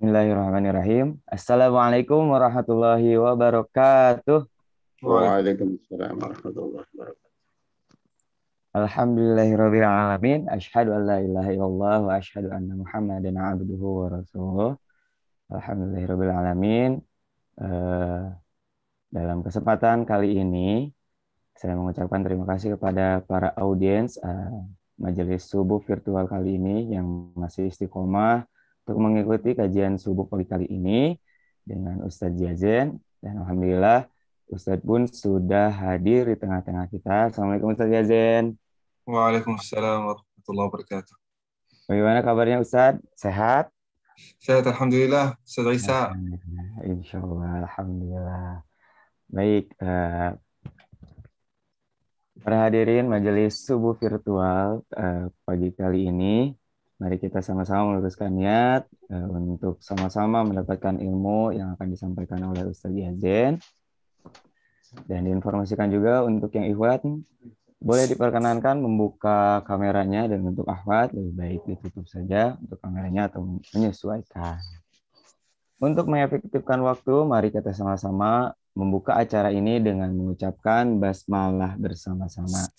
Bismillahirrahmanirrahim. Assalamualaikum warahmatullahi wabarakatuh. Waalaikumsalam warahmatullahi wabarakatuh. Alhamdulillahirabbil alamin. Asyhadu an la ilaha illallah wa asyhadu anna Muhammadan abduhu wa rasuluh. Alhamdulillahirabbil alamin. Eh, Dalam kesempatan kali ini saya mengucapkan terima kasih kepada para audiens majelis subuh virtual kali ini yang masih istiqomah untuk mengikuti kajian subuh pagi kali ini dengan Ustadz Jazen, dan alhamdulillah Ustadz pun sudah hadir di tengah-tengah kita. Assalamualaikum Ustadz Jazen. Waalaikumsalam warahmatullahi wabarakatuh. Bagaimana kabarnya Ustadz? Sehat? Sehat Alhamdulillah, Ustaz Isa. Insya Allah, alhamdulillah. Baik, para hadirin majelis subuh virtual pagi kali ini, mari kita sama-sama meluruskan niat untuk sama-sama mendapatkan ilmu yang akan disampaikan oleh Ustadz Yazen. Dan diinformasikan juga untuk yang ikhwan, boleh diperkenankan membuka kameranya, dan untuk akhwat lebih baik ditutup saja untuk kameranya atau menyesuaikan. Untuk mengefektifkan waktu, mari kita sama-sama membuka acara ini dengan mengucapkan basmalah bersama-sama.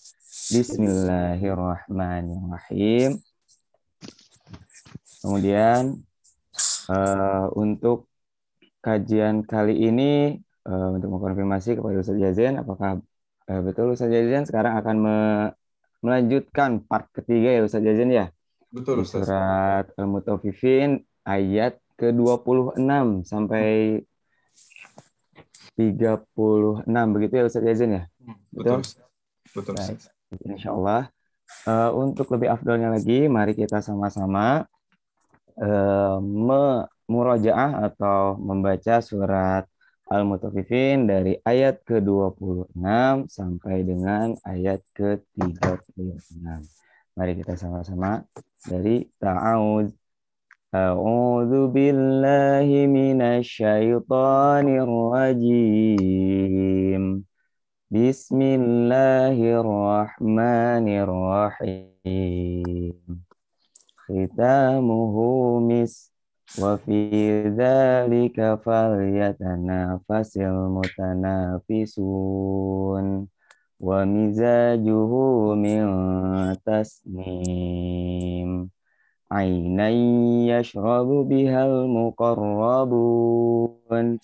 Bismillahirrahmanirrahim. Kemudian untuk kajian kali ini, untuk mengkonfirmasi kepada Ustadz Jazen, apakah betul Ustadz Jazen sekarang akan melanjutkan part ketiga ya Ustadz Jazen ya? Betul Di Ustaz. surat Al-Mutaffifin ayat ke-26 sampai 36, begitu ya Ustadz Jazen ya? Betul Ustaz. Betul Baik, Ustaz. insya Allah. Untuk lebih afdolnya lagi, mari kita sama-sama murojaah atau membaca surat Al-Mutaffifin dari ayat ke-26 sampai dengan ayat ke-36. Mari kita sama-sama dari ta'awudz. A'udzu billahi minasyaitonir rajim. Bismillahirrahmanirrahim. Khitamuhu mis wa fi dzalika falyatanafasil mutanafisun wa mizajuhu min tasnim ainan yashrabu bihal muqarrabun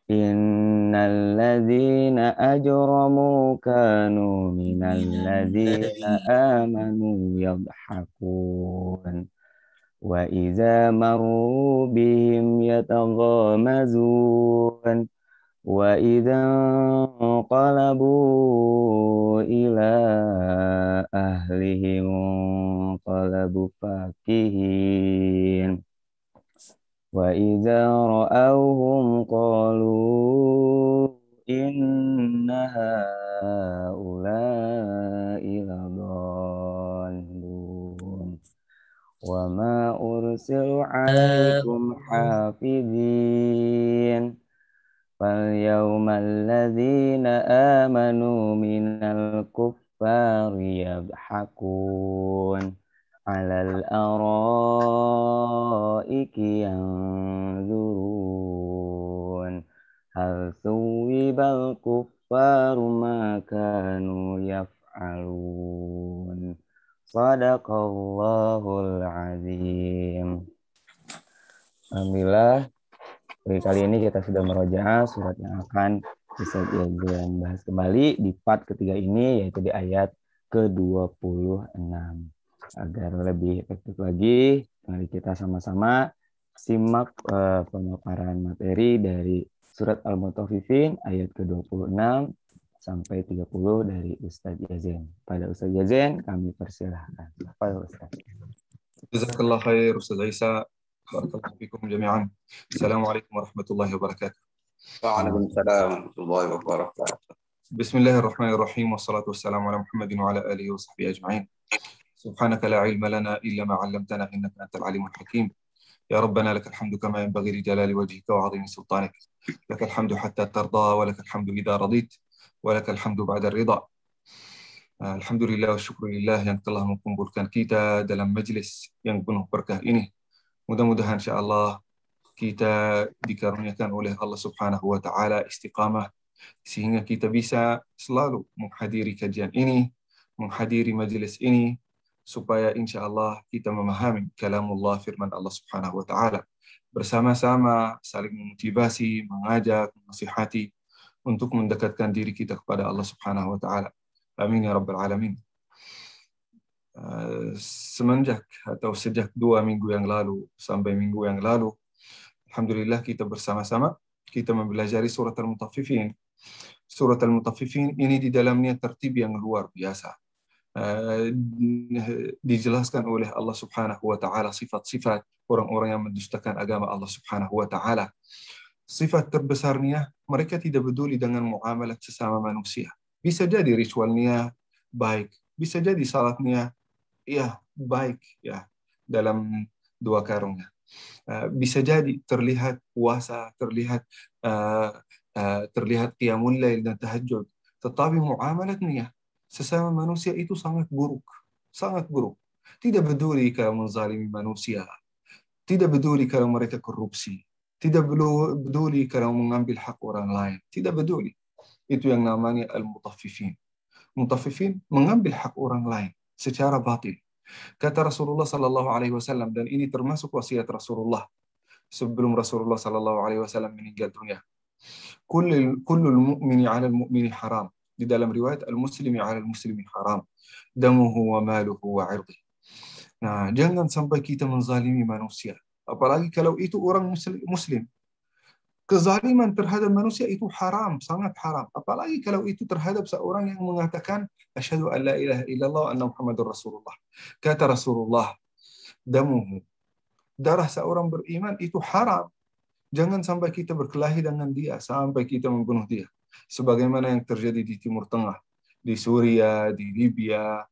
innal ladzina ajramu kanu minal ladzina amanu yadhakun wa idza marru bihim yataghamazun wa idza qalabu ila ahlihim qalabu fakihin wa idza ra'awhum qalu inna haula'i ladallun wa ma ursilu 'alaikum hafizin fal yawmal ladzina amanu minal kuffari yadhakun 'alal araiki yanzurun hal thuwibal kuffaru ma kanu yaf'alun. Shadaqallahul azim. Alhamdulillah, kali ini kita sudah merojaah surat yang akan Ustadz Yazen bahas kembali di part ketiga ini, yaitu di ayat ke-26. Agar lebih efektif lagi, mari kita sama-sama simak pemaparan materi dari surat Al-Mutaffifin ayat ke-26 sampai 30 dari Ustadz Yazen. Pada Ustadz Yazen kami persilahkan. Pada Ustadz. Jazakallah khair Ustaz Isa. Barakallahu fikum jami'an. Assalamualaikum warahmatullahi wabarakatuh. Waalaikumsalam warahmatullahi wabarakatuh. Bismillahirrahmanirrahim. Wassalatu wassalamu ala Muhammadin wa ala alihi wa sahbihi ajma'in. Subhanaka la ilma lana illa ma 'allamtana innaka antal alimul hakim. Ya Rabbana lakal hamdu kama yanbaghi li jalali wajhika wa 'azimi sultanik. Lakal hamdu hatta tarda wa lakal hamdu idza radit wa lakal hamdu ba'da ridha. Alhamdulillah wa syukurillah yang telah mengumpulkan kita dalam majlis yang penuh berkah ini. Mudah-mudahan insyaAllah kita dikaruniakan oleh Allah Subhanahu wa taala istiqamah sehingga kita bisa selalu menghadiri kajian ini, menghadiri majelis ini, supaya insya Allah kita memahami kalamullah firman Allah Subhanahu wa taala, bersama-sama saling memotivasi, mengajak, menasihati untuk mendekatkan diri kita kepada Allah Subhanahu wa taala. Amin ya rabbal alamin. Sejak 2 minggu yang lalu sampai minggu yang lalu, alhamdulillah kita bersama-sama kita mempelajari surat Al-Mutaffifin. Surat Al-Mutaffifin ini di dalamnya tertib yang luar biasa. Dijelaskan oleh Allah Subhanahu wa taala sifat-sifat orang-orang yang mendustakan agama Allah Subhanahu wa taala. Sifat terbesarnya, mereka tidak peduli dengan muamalat sesama manusia. Bisa jadi ritualnya baik, bisa jadi salatnya ya baik ya dalam 2 karungnya. Bisa jadi terlihat puasa, terlihat qiyamul lail dan tahajud, tetapi muamalatnya sesama manusia itu sangat buruk, sangat buruk. Tidak peduli kalau menzalimi manusia, tidak peduli kalau mereka korupsi, tidak peduli kalau mengambil hak orang lain, tidak peduli. Itu yang namanya al-mutaffifin. Mutaffifin mengambil hak orang lain secara batil. Kata Rasulullah sallallahu alaihi wasallam, dan ini termasuk wasiat Rasulullah sebelum Rasulullah sallallahu alaihi wasallam meninggal dunia. Kullul mu'mini 'alal mu'mini haram. Di dalam riwayat al-muslimi 'alal muslimi haram. Damuhu wa maluhu wa 'irdihi. Nah, jangan sampai kita menzalimi manusia, apalagi kalau itu orang muslim. Kezaliman terhadap manusia itu haram, sangat haram. Apalagi kalau itu terhadap seorang yang mengatakan asyhadu an la ilaha illallah wa anna muhammadur rasulullah. Kata Rasulullah, damuhu, darah seorang beriman itu haram. Jangan sampai kita berkelahi dengan dia, sampai kita membunuh dia. Sebagaimana yang terjadi di Timur Tengah, di Suriah, di Libya,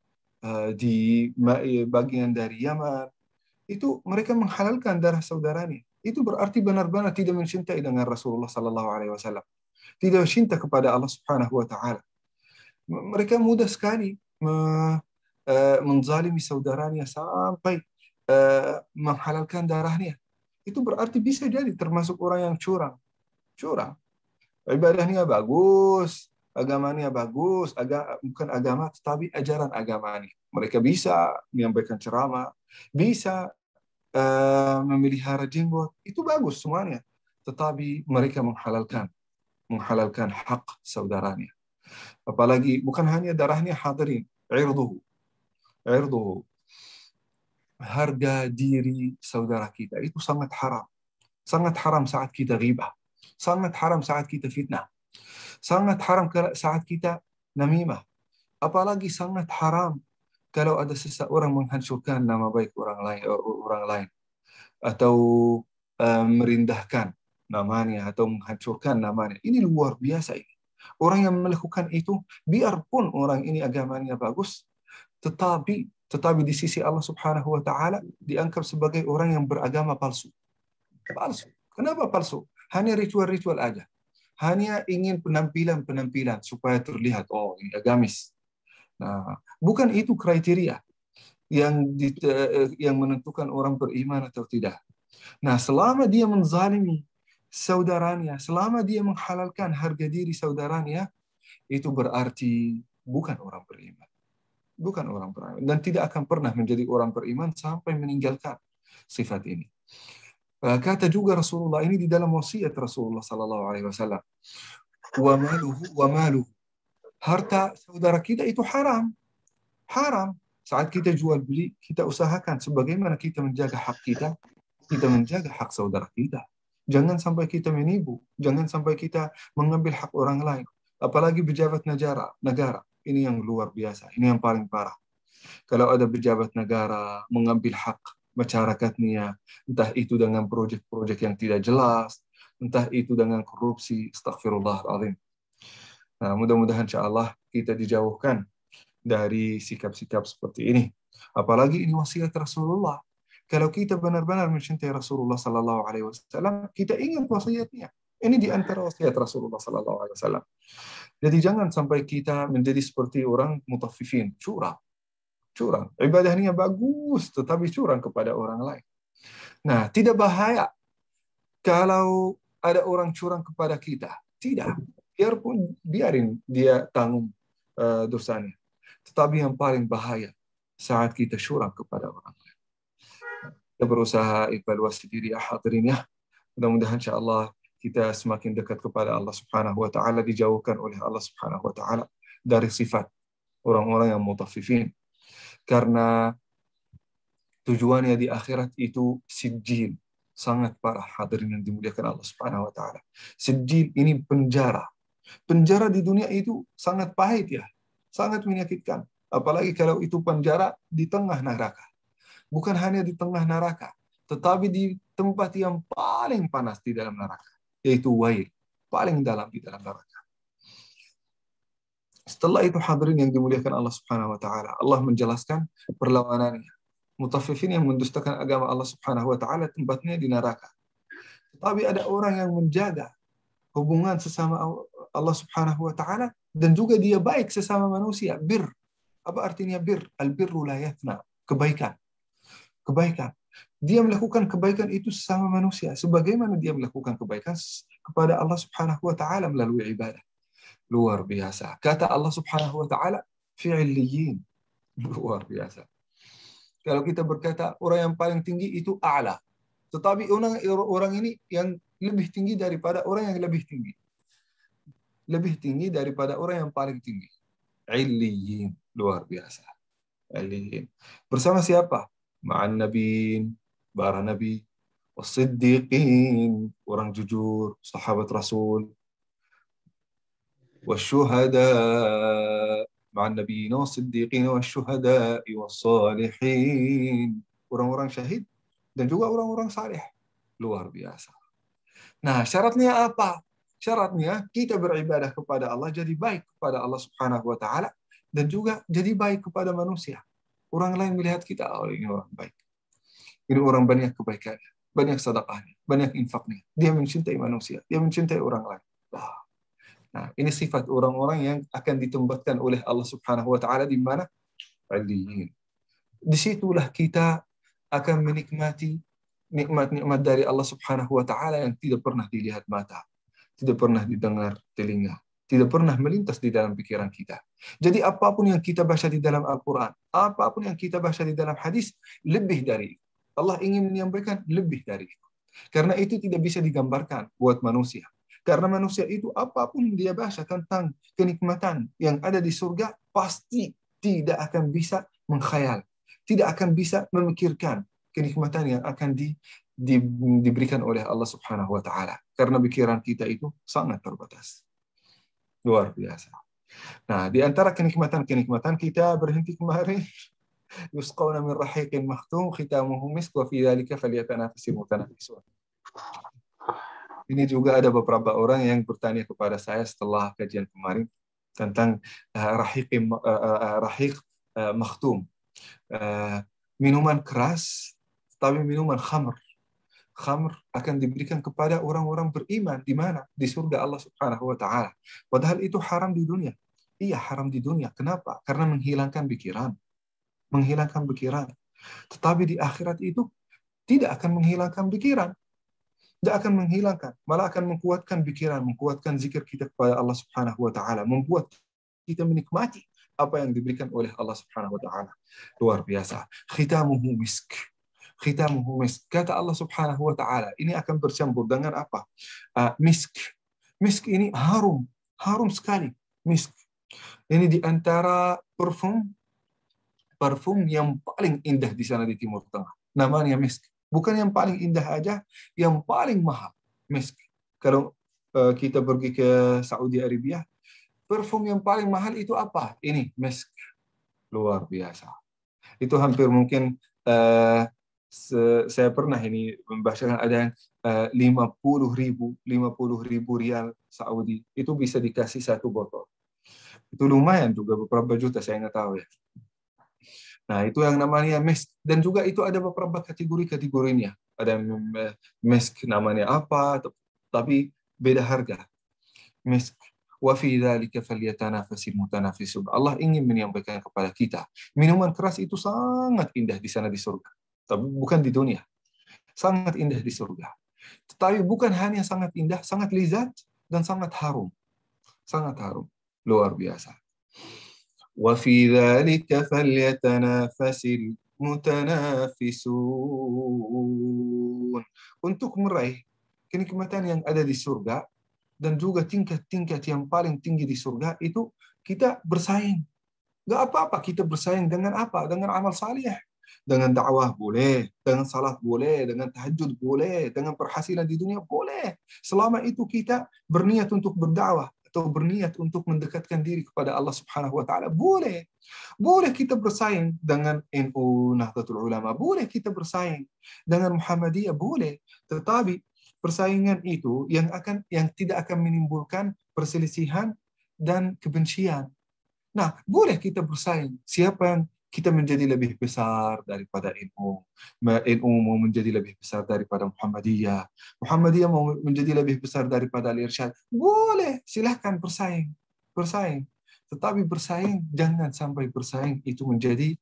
di bagian dari Yaman. Itu mereka menghalalkan darah saudaranya. Itu berarti benar-benar tidak mencintai dengan Rasulullah sallallahu alaihi wasallam. Tidak cinta kepada Allah Subhanahu wa taala. Mereka mudah sekali menzalimi saudaranya sampai menghalalkan darahnya. Itu berarti bisa jadi termasuk orang yang curang. Curang. Ibadahnya bagus, agamanya bagus, bukan agama tetapi ajaran agamanya. Mereka bisa menyampaikan ceramah, bisa memelihara jenggot, itu bagus semuanya. Tetapi mereka menghalalkan hak saudaranya. Apalagi bukan hanya darahnya, hadirin, irduhu. Harga diri saudara kita itu sangat haram. Sangat haram saat kita ghibah. Sangat haram saat kita fitnah. Sangat haram saat kita namimah. Apalagi sangat haram kalau ada seseorang menghancurkan nama baik orang lain atau merendahkan namanya atau menghancurkan namanya. Ini luar biasa ini. Orang yang melakukan itu, biarpun orang ini agamanya bagus, tetapi di sisi Allah Subhanahu wa taala dianggap sebagai orang yang beragama palsu. Palsu. Kenapa palsu? Hanya ritual-ritual aja. Hanya ingin penampilan supaya terlihat, oh ini agamis. Nah, bukan itu kriteria yang menentukan orang beriman atau tidak. Nah, selama dia menzalimi saudaranya, selama dia menghalalkan harga diri saudaranya, itu berarti bukan orang beriman. Bukan orang beriman. Dan tidak akan pernah menjadi orang beriman sampai meninggalkan sifat ini. Kata juga Rasulullah, ini di dalam wasiat Rasulullah sallallahu alaihi wasallam. Wa maluhu. Harta saudara kita itu haram. Haram. Saat kita jual beli, kita usahakan sebagaimana kita menjaga hak kita menjaga hak saudara kita. Jangan sampai kita menipu, jangan sampai kita mengambil hak orang lain. Apalagi pejabat negara. Ini yang luar biasa, ini yang paling parah. Kalau ada pejabat negara mengambil hak masyarakatnya, entah itu dengan proyek-proyek yang tidak jelas, entah itu dengan korupsi, astagfirullahaladzim. Nah, mudah-mudahan insyaAllah kita dijauhkan dari sikap-sikap seperti ini. Apalagi ini wasiat Rasulullah. Kalau kita benar-benar mencintai Rasulullah sallallahu alaihi wasallam, kita ingat wasiatnya. Ini di antara wasiat Rasulullah sallallahu alaihi wasallam. Jadi jangan sampai kita menjadi seperti orang mutaffifin, curang. Ibadahnya bagus, tetapi curang kepada orang lain. Nah, tidak bahaya Kalau ada orang curang kepada kita, tidak. Biarin dia tanggung dosanya. Tetapi yang paling bahaya saat kita curang kepada orang lain. Kita berusaha evaluasi diri hadirin ya. Mudah-mudahan insyaallah kita semakin dekat kepada Allah Subhanahu wa taala, dijauhkan oleh Allah Subhanahu wa taala dari sifat orang-orang yang mutaffifin. Karena tujuannya di akhirat itu sijil, sangat parah hadirin yang dimuliakan Allah Subhanahu wa taala. Sijil ini penjara. Penjara di dunia itu sangat pahit ya, sangat menyakitkan. Apalagi kalau itu penjara di tengah neraka. Bukan hanya di tengah neraka, tetapi di tempat yang paling panas di dalam neraka, yaitu wail, paling dalam di dalam neraka. Setelah itu hadirin yang dimuliakan Allah Subhanahu wa taala, Allah menjelaskan perlawanannya. Mutaffifin yang mendustakan agama Allah Subhanahu wa taala tempatnya di neraka. Tetapi ada orang yang menjaga hubungan sesama Allah Subhanahu wa taala dan juga dia baik sesama manusia. Bir. Apa artinya bir? Al-birru la yafna. Kebaikan. Kebaikan. Dia melakukan kebaikan itu sesama manusia. Sebagaimana dia melakukan kebaikan kepada Allah Subhanahu wa taala melalui ibadah. Luar biasa. Kata Allah Subhanahu wa taala, fi'illiyin. Luar biasa. Kalau kita berkata orang yang paling tinggi itu a'la. Tetapi orang ini yang lebih tinggi daripada orang yang lebih tinggi. Lebih tinggi daripada orang yang paling tinggi. Illiyin. Luar biasa. Illiyin. Bersama siapa? Ma'an nabiin, para nabi, was-siddiqin, orang jujur, sahabat Rasul, wasyuhada, ma'an nabiin, was-siddiqin, wasyuhada, was-salihin, orang-orang syahid dan juga orang-orang saleh. Luar biasa. Nah, syaratnya apa? Syaratnya kita beribadah kepada Allah, jadi baik kepada Allah Subhanahu wa taala dan juga jadi baik kepada manusia. Orang lain melihat kita, oh ini orang baik. Ini orang banyak kebaikannya, banyak sedekahnya, banyak infaknya. Dia mencintai manusia, dia mencintai orang lain. Nah, ini sifat orang-orang yang akan ditempatkan oleh Allah Subhanahu wa taala di mana? Illiyin. Disitulah kita akan menikmati nikmat-nikmat dari Allah Subhanahu wa taala yang tidak pernah dilihat mata, tidak pernah didengar telinga, tidak pernah melintas di dalam pikiran kita. Jadi apapun yang kita baca di dalam Al-Quran, apapun yang kita baca di dalam hadis, lebih dari itu. Allah ingin menyampaikan lebih dari itu. Karena itu tidak bisa digambarkan buat manusia. Karena manusia itu apapun dia baca tentang kenikmatan yang ada di surga, pasti tidak akan bisa mengkhayal. Tidak akan bisa memikirkan kenikmatan yang akan diberikan oleh Allah Subhanahu wa taala. Karena pikiran kita itu sangat terbatas. Luar biasa. Nah, di antara kenikmatan-kenikmatan kita berhenti kemarin. Yusqawna min rahiqin makhtum khitamuhu misk wa fi dzalika falyatanafasil mutanafisun. Ini juga ada beberapa orang yang bertanya kepada saya setelah kajian kemarin tentang rahiq makhtum. Minuman keras, tapi minuman khamr. Khamr akan diberikan kepada orang-orang beriman di mana? Di surga Allah Subhanahu wa taala. Padahal itu haram di dunia. Iya, haram di dunia. Kenapa? Karena menghilangkan pikiran. Menghilangkan pikiran. Tetapi di akhirat itu tidak akan menghilangkan pikiran. Tidak akan menghilangkan, malah akan menguatkan pikiran, menguatkan zikir kita kepada Allah Subhanahu wa taala, membuat kita menikmati apa yang diberikan oleh Allah Subhanahu wa taala. Luar biasa. Khitamuhu misk. Khitamuhu misk. Kata Allah Subhanahu wa taala, ini akan bercampur dengan apa? Misk. Misk ini harum, harum sekali. Misk. Ini di antara parfum yang paling indah di sana di Timur Tengah. Namanya misk. Bukan yang paling indah aja, yang paling mahal. Misk. Kalau kita pergi ke Saudi Arabia, parfum yang paling mahal itu apa? Ini misk. Luar biasa. Itu hampir mungkin saya pernah ini membacakan ada yang 50.000 rial Saudi itu bisa dikasih satu botol. Itu lumayan juga beberapa juta, saya nggak tahu ya. Nah, itu yang namanya misk. Dan juga itu ada beberapa kategorinya. Ada misk namanya apa, tapi beda harga. Misk. Wa fi dzalika falyatanafasil mutanafisun. Allah ingin menyampaikan kepada kita, minuman keras itu sangat indah di sana di surga. Tapi bukan di dunia. Sangat indah di surga. Tetapi bukan hanya sangat indah, sangat lezat dan sangat harum. Sangat harum. Luar biasa. Wa fi dzalika falyatanafasil mutanafisun. Untuk meraih kenikmatan yang ada di surga dan juga tingkat-tingkat yang paling tinggi di surga itu kita bersaing. Gak apa-apa kita bersaing dengan apa? Dengan amal salih. Dengan dakwah boleh, dengan salat boleh, dengan tahajud boleh, dengan perhasilan di dunia boleh. Selama itu kita berniat untuk berdakwah atau berniat untuk mendekatkan diri kepada Allah Subhanahu wa taala, boleh. Boleh kita bersaing dengan NU Nahdlatul Ulama, boleh kita bersaing dengan Muhammadiyah, boleh. Tetapi persaingan itu yang tidak akan menimbulkan perselisihan dan kebencian. Nah, boleh kita bersaing. Siapa yang kita menjadi lebih besar daripada NU. NU mau menjadi lebih besar daripada Muhammadiyah. Muhammadiyah mau menjadi lebih besar daripada Al-Irsyad. Boleh, silahkan bersaing. Bersaing. Tetapi bersaing, jangan sampai bersaing itu menjadi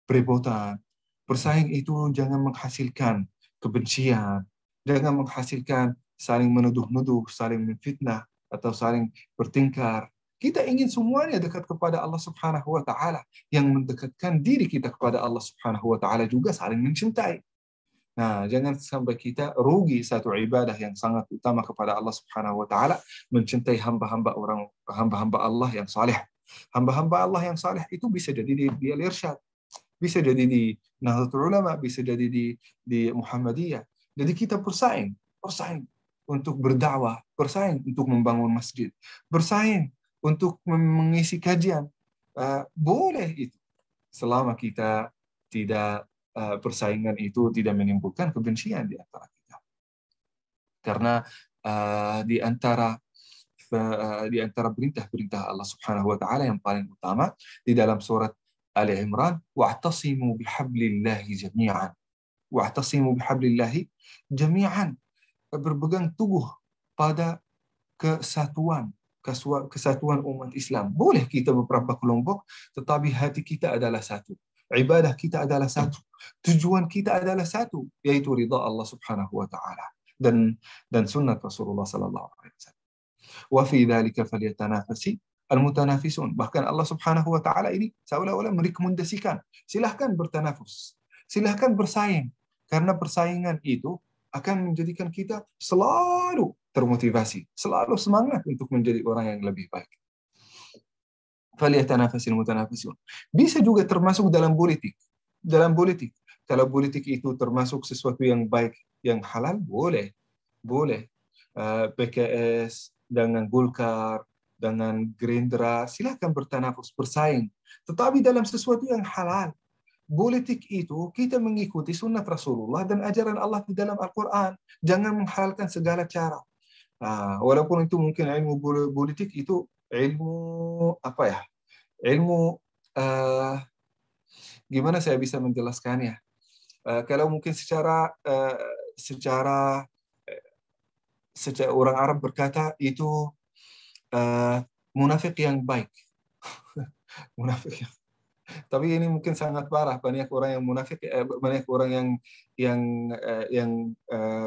berebutan. Bersaing itu jangan menghasilkan kebencian. Jangan menghasilkan saling menuduh-nuduh, saling menfitnah, atau saling bertengkar. Kita ingin semuanya dekat kepada Allah Subhanahu wa taala. Yang mendekatkan diri kita kepada Allah Subhanahu wa taala juga saling mencintai. Nah, jangan sampai kita rugi satu ibadah yang sangat utama kepada Allah Subhanahu wa taala, mencintai hamba-hamba Allah yang saleh. Hamba-hamba Allah yang saleh itu bisa jadi di Al-Irsyad, bisa jadi di Nahdlatul Ulama, bisa jadi di Muhammadiyah. Jadi kita bersaing untuk berdakwah, bersaing untuk membangun masjid, bersaing untuk mengisi kajian. Boleh itu, selama kita tidak persaingan itu tidak menimbulkan kebencian di antara kita. Karena di antara perintah-perintah Allah Subhanahu wa taala yang paling utama di dalam surat Ali Imran, wa'tasimu bihablillahi jami'an. Wa'tasimu bihablillahi jami'an. Berpegang teguh pada kesatuan umat Islam. Boleh kita beberapa kelompok, tetapi hati kita adalah satu. Ibadah kita adalah satu. Tujuan kita adalah satu, yaitu ridha Allah Subhanahu wa taala dan sunnah Rasulullah sallallahu alaihi wasallam. Wa fi dzalika falyatanafasi al-mutanafisun. Bahkan Allah Subhanahu wa taala ini seolah-olah merekomendasikan, silahkan bertanafus, silahkan bersaing, karena persaingan itu akan menjadikan kita selalu termotivasi, selalu semangat untuk menjadi orang yang lebih baik. Falyatanafasil mutanafisun. Bisa juga termasuk dalam politik. Dalam politik, kalau politik itu termasuk sesuatu yang baik, yang halal, boleh. Boleh. PKS dengan Golkar, dengan Gerindra, silakan bertanafus, bersaing. Tetapi dalam sesuatu yang halal. Politik itu kita mengikuti sunnah Rasulullah dan ajaran Allah di dalam Al-Quran. Jangan menghalalkan segala cara. Walaupun itu mungkin ilmu politik itu ilmu apa ya? Ilmu gimana saya bisa menjelaskannya? Kalau mungkin secara orang Arab berkata itu munafik yang baik. Munafik yang. Tapi ini mungkin sangat parah, banyak orang yang munafik, banyak orang yang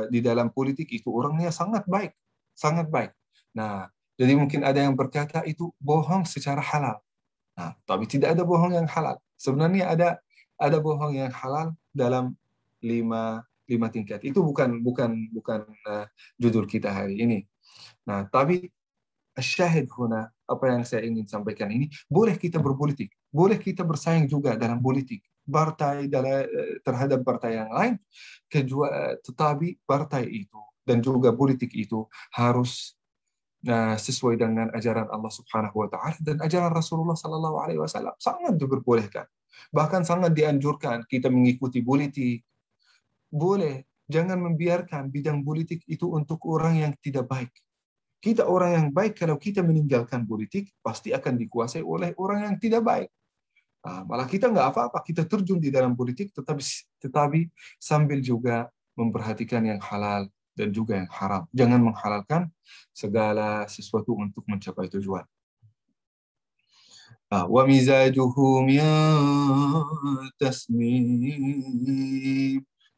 di dalam politik itu orangnya sangat baik, sangat baik. Nah, jadi mungkin ada yang berkata itu bohong secara halal. Nah, tapi tidak ada bohong yang halal. Sebenarnya ada bohong yang halal dalam lima tingkat. Itu bukan judul kita hari ini. Nah, tapi syahid huna, apa yang saya ingin sampaikan ini, boleh kita berpolitik, boleh kita bersaing juga dalam politik, partai terhadap partai yang lain, tetapi partai itu dan juga politik itu harus sesuai dengan ajaran Allah Subhanahu wa taala dan ajaran Rasulullah sallallahu alaihi wasallam. Sangat diperbolehkan. Bahkan sangat dianjurkan kita mengikuti politik. Boleh, jangan membiarkan bidang politik itu untuk orang yang tidak baik. Kita orang yang baik, kalau kita meninggalkan politik, pasti akan dikuasai oleh orang yang tidak baik. Malah kita nggak apa-apa, kita terjun di dalam politik, tetapi sambil juga memperhatikan yang halal dan juga yang haram. Jangan menghalalkan segala sesuatu untuk mencapai tujuan. Wa mizajuhu min tasnim.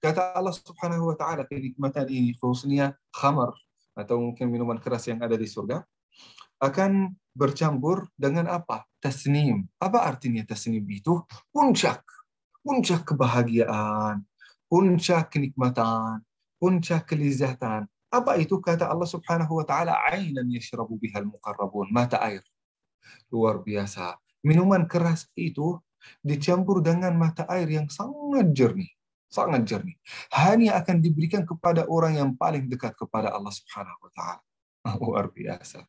Kata Allah Subhanahu wa taala, kenikmatan ini khususnya khamar atau mungkin minuman keras yang ada di surga akan bercampur dengan apa? Tasnim. Apa artinya tasnim itu? Puncak. Puncak kebahagiaan, puncak kenikmatan, puncak kelezatan. Apa itu? Kata Allah Subhanahu wa taala, ainan yashrabu bihal muqarrabun, mata air. Luar biasa. Minuman keras itu dicampur dengan mata air yang sangat jernih. Sangat jernih. Hanya akan diberikan kepada orang yang paling dekat kepada Allah Subhanahu wa taala. Luar biasa.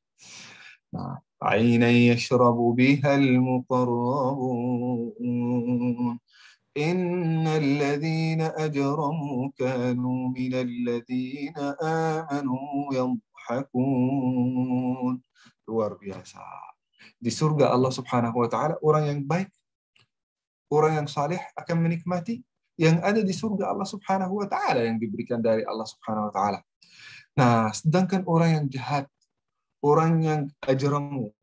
Nah, ainan yashrabu bihal muqarrabun. Innal ladzina ajramu kanu minal ladzina amanu yadhhakun. Luar biasa. Di surga Allah Subhanahu wa taala orang yang baik, orang yang saleh akan menikmati yang ada di surga Allah Subhanahu wa taala yang diberikan dari Allah Subhanahu wa taala. Nah, sedangkan orang yang jahat, orang yang ajramu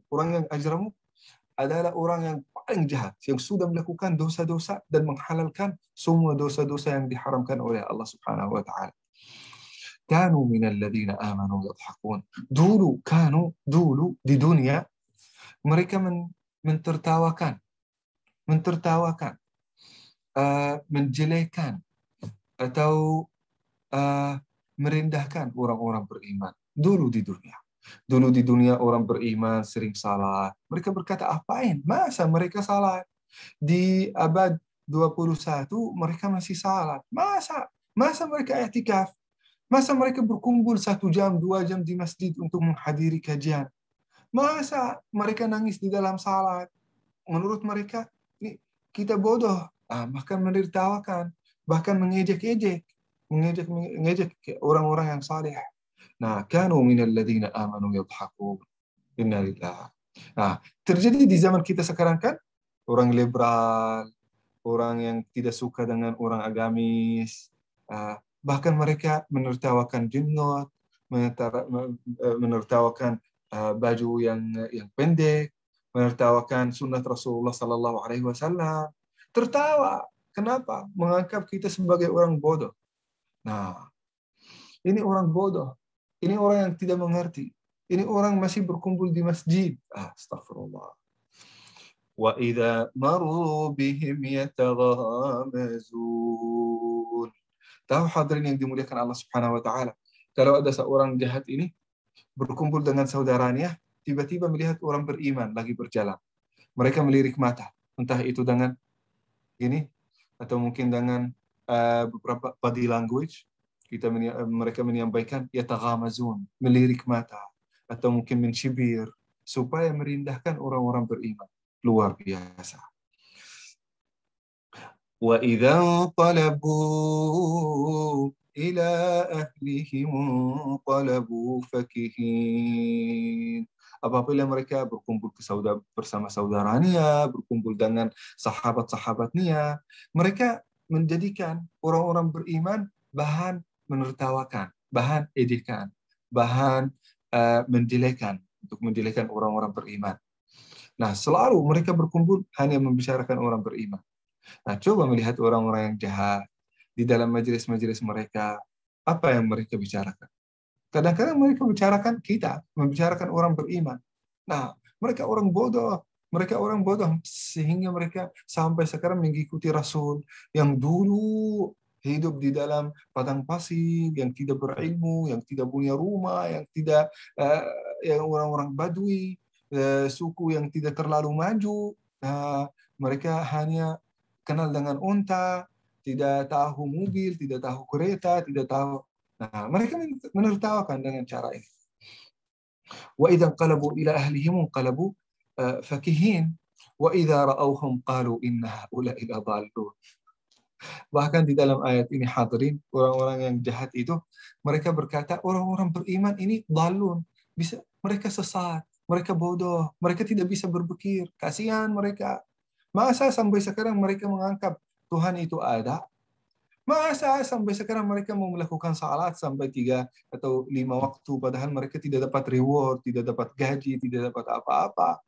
adalah orang yang paling jahat, yang sudah melakukan dosa-dosa dan menghalalkan semua dosa-dosa yang diharamkan oleh Allah Subhanahu wa taala. Kanu minal ladzina amanu yadhhakun. Dulu di dunia mereka mentertawakan, menjelekkan atau merendahkan orang-orang beriman dulu di dunia. Dulu di dunia orang beriman sering salat. Mereka berkata, apain? Masa mereka salat? Di abad 21 mereka masih salat. Masa mereka i'tikaf? Masa mereka berkumpul 1 jam, 2 jam di masjid untuk menghadiri kajian? Masa mereka nangis di dalam salat? Menurut mereka, ini kita bodoh. Bahkan menertawakan, bahkan mengejek orang-orang yang saleh. Nah, kanu minal ladzina amanu yadhhakun. Innalillah. Nah, terjadi di zaman kita sekarang kan orang liberal, orang yang tidak suka dengan orang agamis, bahkan mereka menertawakan jenggot, menertawakan baju yang pendek, menertawakan sunnah Rasulullah Sallallahu Alaihi Wasallam. Tertawa. Kenapa? Menganggap kita sebagai orang bodoh. Nah, ini orang bodoh. Ini orang yang tidak mengerti. Ini orang masih berkumpul di masjid. Astagfirullah. Wa idza marru bihim yataghamazun. Tahu hadirin yang dimuliakan Allah Subhanahu wa taala, kalau ada seorang jahat ini berkumpul dengan saudaranya, tiba-tiba melihat orang beriman lagi berjalan. Mereka melirik mata, entah itu dengan ini atau mungkin dengan beberapa body language. Mereka menyampaikan yataghamazun, melirik mata atau mungkin mencibir supaya merendahkan orang-orang beriman. Luar biasa. Wa idza qalabu ila ahlihim qalabu fakihin. Apabila mereka berkumpul bersama saudaranya, berkumpul dengan sahabat-sahabatnya, mereka menjadikan orang-orang beriman bahan menertawakan, bahan ejekan, bahan menjelekan, untuk menjelekan orang-orang beriman. Nah, selalu mereka berkumpul hanya membicarakan orang beriman. Nah, coba melihat orang-orang yang jahat di dalam majelis-majelis mereka, apa yang mereka bicarakan? Kadang-kadang mereka membicarakan orang beriman. Nah, mereka orang bodoh sehingga mereka sampai sekarang mengikuti Rasul yang dulu hidup di dalam padang pasir, yang tidak berilmu, yang tidak punya rumah, yang tidak yang orang-orang Badui, suku yang tidak terlalu maju. Mereka hanya kenal dengan unta, tidak tahu mobil, tidak tahu kereta, tidak tahu. Nah, mereka menertawakan dengan cara ini. Wa idza qalabu ila ahlihim qalabu fakihin wa idza ra'awhum qalu inna haula'i ladallun. Bahkan di dalam ayat ini hadirin, orang-orang yang jahat itu mereka berkata orang-orang beriman ini dalun, mereka sesat, mereka bodoh, mereka tidak bisa berpikir. Kasihan mereka. Masa sampai sekarang mereka menganggap Tuhan itu ada? Masa sampai sekarang mereka mau melakukan salat sampai 3 atau 5 waktu padahal mereka tidak dapat reward, tidak dapat gaji, tidak dapat apa-apa.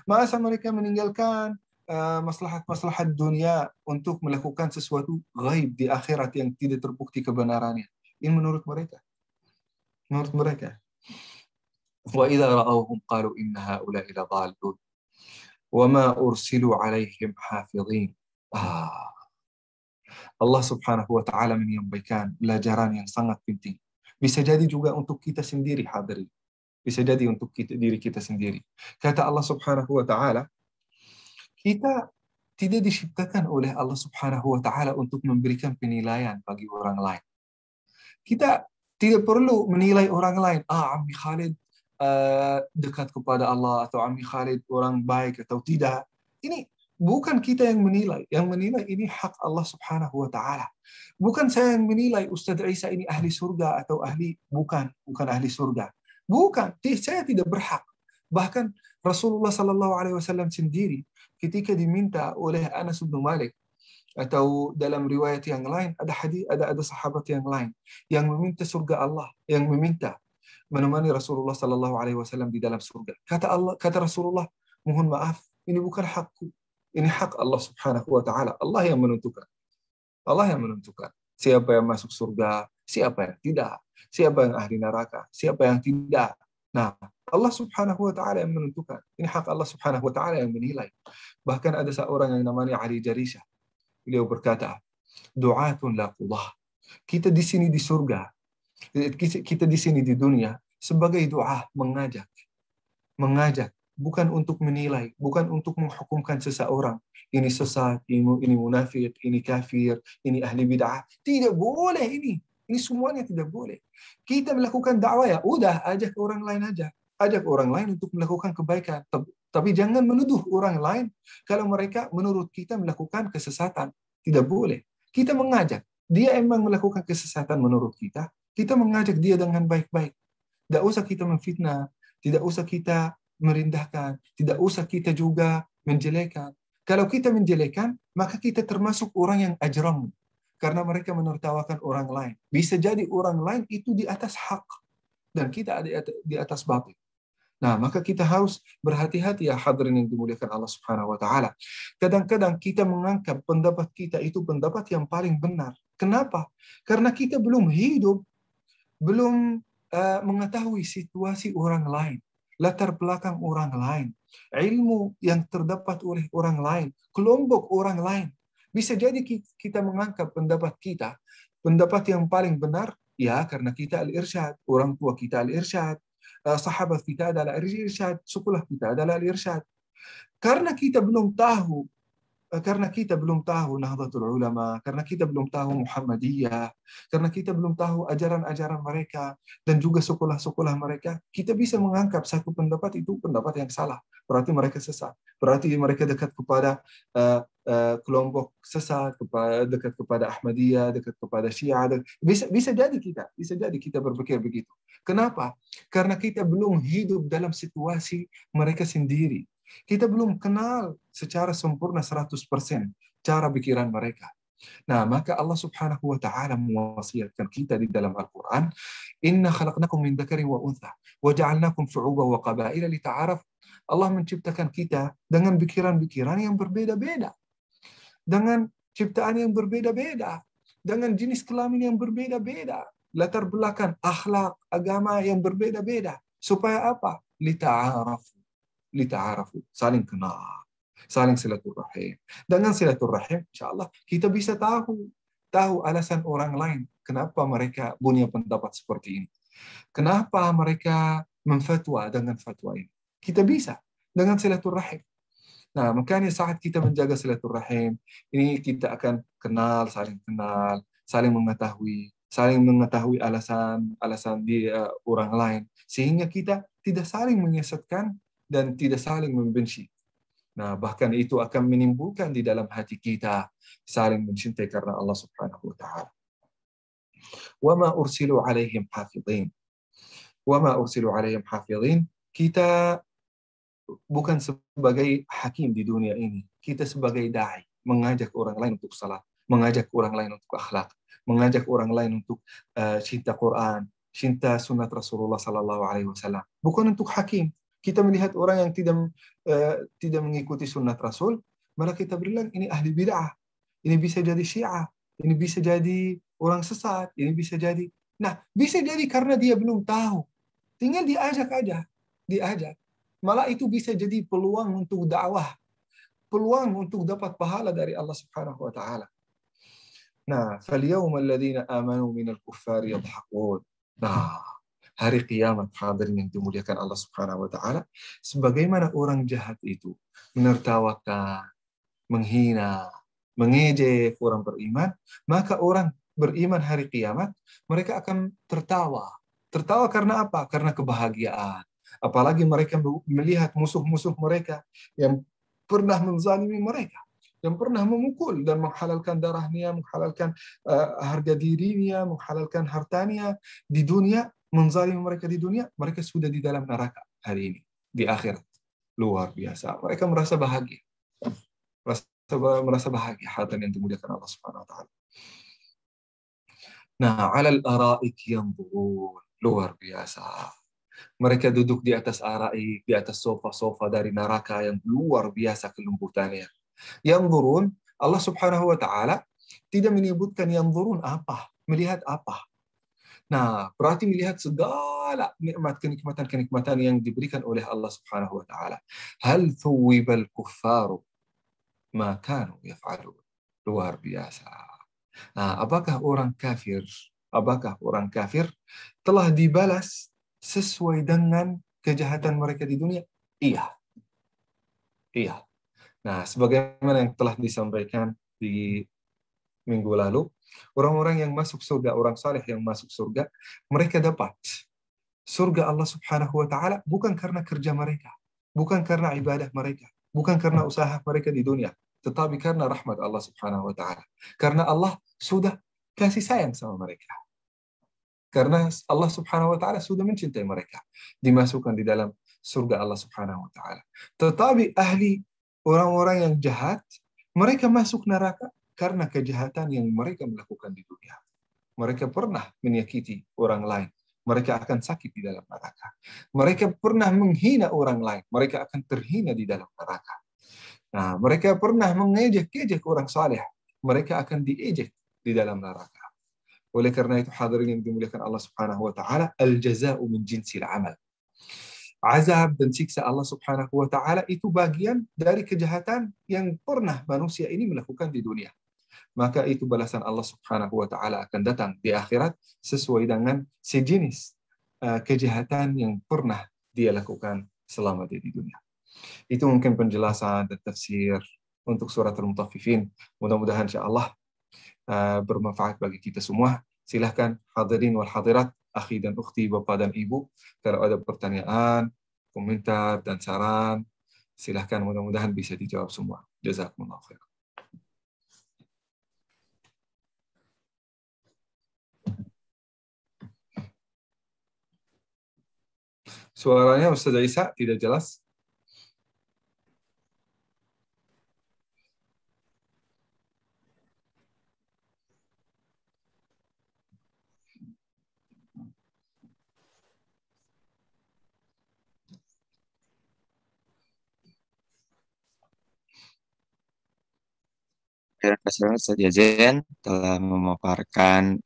Masa mereka meninggalkan maslahat dunia untuk melakukan sesuatu gaib di akhirat yang tidak terbukti kebenarannya. Ini menurut mereka. Menurut mereka. Wa idza ra'awhum qalu inna haula'i ladallun wa ma ursilu 'alaihim hafizin. Allah Subhanahu wa taala menyampaikan pelajaran yang sangat penting. Bisa jadi juga untuk kita sendiri, hadirin. Bisa jadi untuk diri kita sendiri. Kata Allah Subhanahu wa taala, kita tidak diciptakan oleh Allah Subhanahu wa taala untuk memberikan penilaian bagi orang lain. Kita tidak perlu menilai orang lain. Ammi Khalid dekat kepada Allah, atau Ammi Khalid orang baik atau tidak. Ini bukan kita yang menilai. Yang menilai ini hak Allah Subhanahu wa taala. Bukan saya yang menilai Ustaz Isa ini ahli surga atau bukan ahli surga. Bukan, saya tidak berhak. Bahkan Rasulullah sallallahu alaihi wasallam sendiri ketika diminta oleh Anas bin Malik, atau dalam riwayat yang lain ada sahabat yang lain yang meminta surga Allah, yang meminta menemani Rasulullah sallallahu alaihi wasallam di dalam surga. Kata Rasulullah, mohon maaf, ini bukan hakku. Ini hak Allah Subhanahu wa taala. Allah yang menentukan. Allah yang menentukan siapa yang masuk surga, siapa yang tidak, siapa yang ahli neraka, siapa yang tidak. Nah, Allah Subhanahu wa taala yang menentukan. Ini hak Allah Subhanahu wa taala yang menilai. Bahkan ada seorang yang namanya Ali Jarisha. Beliau berkata, du'atun laqullah. Kita di sini di surga, kita di sini di dunia sebagai doa mengajak, bukan untuk menilai, bukan untuk menghukumkan seseorang. Ini sesat, ini munafik, ini kafir, ini ahli bid'ah. Tidak boleh ini. Ini semuanya tidak boleh. Kita melakukan dakwah, ya udah, ajak orang lain aja. Ajak orang lain untuk melakukan kebaikan. Tapi jangan menuduh orang lain kalau mereka menurut kita melakukan kesesatan. Tidak boleh. Kita mengajak. Dia emang melakukan kesesatan menurut kita. Kita mengajak dia dengan baik-baik. Tidak usah kita memfitnah. Tidak usah kita merendahkan. Tidak usah kita juga menjelekan. Kalau kita menjelekan, maka kita termasuk orang yang ajram. Karena mereka menertawakan orang lain. Bisa jadi orang lain itu di atas hak. Dan kita ada di atas batil. Nah, maka kita harus berhati-hati, ya hadirin yang dimuliakan Allah Subhanahu wa taala. Kadang-kadang kita menganggap pendapat kita itu pendapat yang paling benar. Kenapa? Karena kita belum hidup, belum mengetahui situasi orang lain, latar belakang orang lain, ilmu yang terdapat oleh orang lain, kelompok orang lain. Bisa jadi kita menganggap pendapat kita pendapat yang paling benar, ya karena kita al-irsyad, orang tua kita al-irsyad, sahabat kita adalah al-irsyad, sekolah kita adalah al-irsyad. Karena kita belum tahu Nahdlatul Ulama, karena kita belum tahu Muhammadiyah, karena kita belum tahu ajaran-ajaran mereka dan juga sekolah-sekolah mereka, kita bisa menganggap satu pendapat itu pendapat yang salah. Berarti mereka sesat. Berarti mereka dekat kepada kelompok sesat, dekat kepada Ahmadiyah, dekat kepada Syiah. Bisa jadi kita berpikir begitu. Kenapa? Karena kita belum hidup dalam situasi mereka sendiri. Kita belum kenal secara sempurna 100% cara pikiran mereka. Nah, maka Allah Subhanahu wa taala mewasiatkan kita di dalam Al-Qur'an, "Inna khalaqnakum min dzakarin wa untha wa ja'alnakum syu'uban wa qabaila lita'arafu." Allah menciptakan kita dengan pikiran-pikiran yang berbeda-beda, dengan ciptaan yang berbeda-beda, dengan jenis kelamin yang berbeda-beda, latar belakang akhlak, agama yang berbeda-beda. Supaya apa? Lita'arafu, saling kenal, saling silaturahim. Dengan silaturahim, insyaAllah kita bisa tahu alasan orang lain kenapa mereka punya pendapat seperti ini, kenapa mereka memfatwa dengan fatwa ini. Kita bisa dengan silaturahim. Nah, makanya saat kita menjaga silaturahim, ini kita akan saling kenal, saling mengetahui alasan di orang lain, sehingga kita tidak saling menyesatkan dan tidak saling membenci. Nah, bahkan itu akan menimbulkan di dalam hati kita saling mencintai karena Allah Subhanahu wa taala. Wa ma ursilu alaihim hafidhin. Wa ma ursilu alaihim hafidhin. Kita bukan sebagai hakim di dunia ini. Kita sebagai dai, mengajak orang lain untuk salat, mengajak orang lain untuk akhlak, mengajak orang lain untuk cinta Quran, cinta sunnah Rasulullah sallallahu alaihi wasallam. Bukan untuk hakim. Kita melihat orang yang tidak mengikuti sunnah Rasul, malah kita bilang ini ahli bid'ah, ini bisa jadi Syiah, ini bisa jadi orang sesat, ini bisa jadi. Nah, bisa jadi karena dia belum tahu. Tinggal diajak aja, diajak. Malah itu bisa jadi peluang untuk dakwah, peluang untuk dapat pahala dari Allah Subhanahu wa taala. Nah, فَالْيَوْمَ الَّذِينَ آمَنُوا مِنَ الْكُفَّارِ يَضْحَكُونَ. Nah, hari kiamat hadirin yang dimuliakan Allah Subhanahu wa taala, sebagaimana orang jahat itu menertawakan, menghina, mengejek orang beriman, maka orang beriman hari kiamat mereka akan tertawa. Tertawa karena apa? Karena kebahagiaan. Apalagi mereka melihat musuh-musuh mereka yang pernah menzalimi mereka, yang pernah memukul dan menghalalkan darahnya, menghalalkan harga dirinya, menghalalkan hartanya di dunia, menzalimi mereka di dunia, mereka sudah di dalam neraka hari ini, di akhirat. Luar biasa. Mereka merasa bahagia. Merasa bahagia, hadirin yang dimuliakan Allah Subhanahu wa taala. Nah, 'alal araik yanzurun. Luar biasa. Mereka duduk di atas araik, di atas sofa-sofa dari neraka yang luar biasa kelembutannya. Yanzurun, Allah Subhanahu wa taala tidak menyebutkan yanzurun apa, melihat apa. Nah, berarti melihat segala nikmat kenikmatan yang diberikan oleh Allah Subhanahu wa taala. Hal thuwibal kuffaru ma kanu yaf'alun. Luar biasa. Nah, apakah orang kafir telah dibalas sesuai dengan kejahatan mereka di dunia? Iya. Nah, sebagaimana yang telah disampaikan di minggu lalu, orang-orang yang masuk surga, orang saleh yang masuk surga, mereka dapat surga Allah Subhanahu wa taala bukan karena kerja mereka, bukan karena ibadah mereka, bukan karena usaha mereka di dunia, tetapi karena rahmat Allah Subhanahu wa taala. Karena Allah sudah kasih sayang sama mereka. Karena Allah Subhanahu wa taala sudah mencintai mereka, dimasukkan di dalam surga Allah Subhanahu wa taala. Tetapi ahli orang-orang yang jahat, mereka masuk neraka karena kejahatan yang mereka melakukan di dunia. Mereka pernah menyakiti orang lain, mereka akan sakit di dalam neraka. Mereka pernah menghina orang lain, mereka akan terhina di dalam neraka. Nah, mereka pernah mengejek-ejek orang saleh, mereka akan diejek di dalam neraka. Oleh karena itu, hadirin yang dimuliakan Allah Subhanahu wa taala, al-jazā'u min jinsil 'amal. Azab dan siksa Allah Subhanahu wa taala itu bagian dari kejahatan yang pernah manusia ini melakukan di dunia. Maka itu balasan Allah Subhanahu wa taala akan datang di akhirat sesuai dengan sejenis kejahatan yang pernah dia lakukan selama dia di dunia. Itu mungkin penjelasan dan tafsir untuk surat Al-Mutaffifin. Mudah-mudahan insyaallah bermanfaat bagi kita semua. Silahkan hadirin wal hadirat, akhi dan ukhti, bapak dan ibu, kalau ada pertanyaan, komentar dan saran, silahkan, mudah-mudahan bisa dijawab semua. Jazakumullah khair. Suaranya Ustaz Isa tidak jelas. Terima kasih Ustaz Yazen telah memaparkan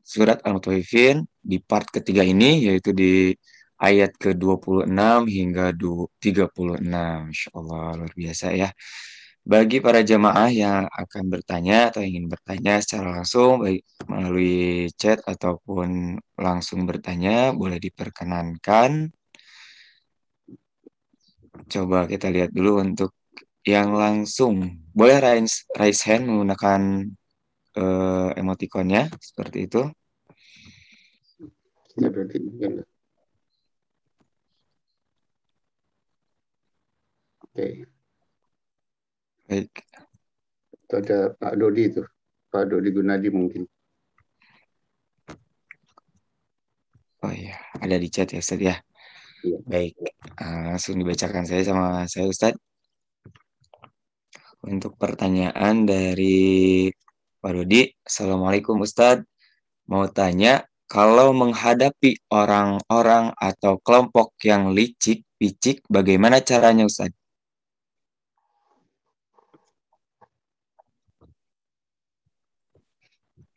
surat Al-Mutaffifin di part ketiga ini, yaitu di ayat ke-26 hingga 36. Insya Allah, luar biasa ya. Bagi para jamaah yang akan bertanya atau ingin bertanya secara langsung, baik melalui chat ataupun langsung bertanya, boleh diperkenankan. Coba kita lihat dulu untuk yang langsung. Boleh raise hand menggunakan emoticonnya, seperti itu. Oke. Baik. Itu ada Pak Dodi itu. Pak Dodi Gunadi mungkin. Oh iya, ada di chat ya Ustaz ya. Iya. Baik, langsung dibacakan sama saya Ustaz. Untuk pertanyaan dari Pak Dodi, Assalamualaikum Ustaz. Mau tanya, kalau menghadapi orang-orang atau kelompok yang licik-picik, bagaimana caranya Ustaz?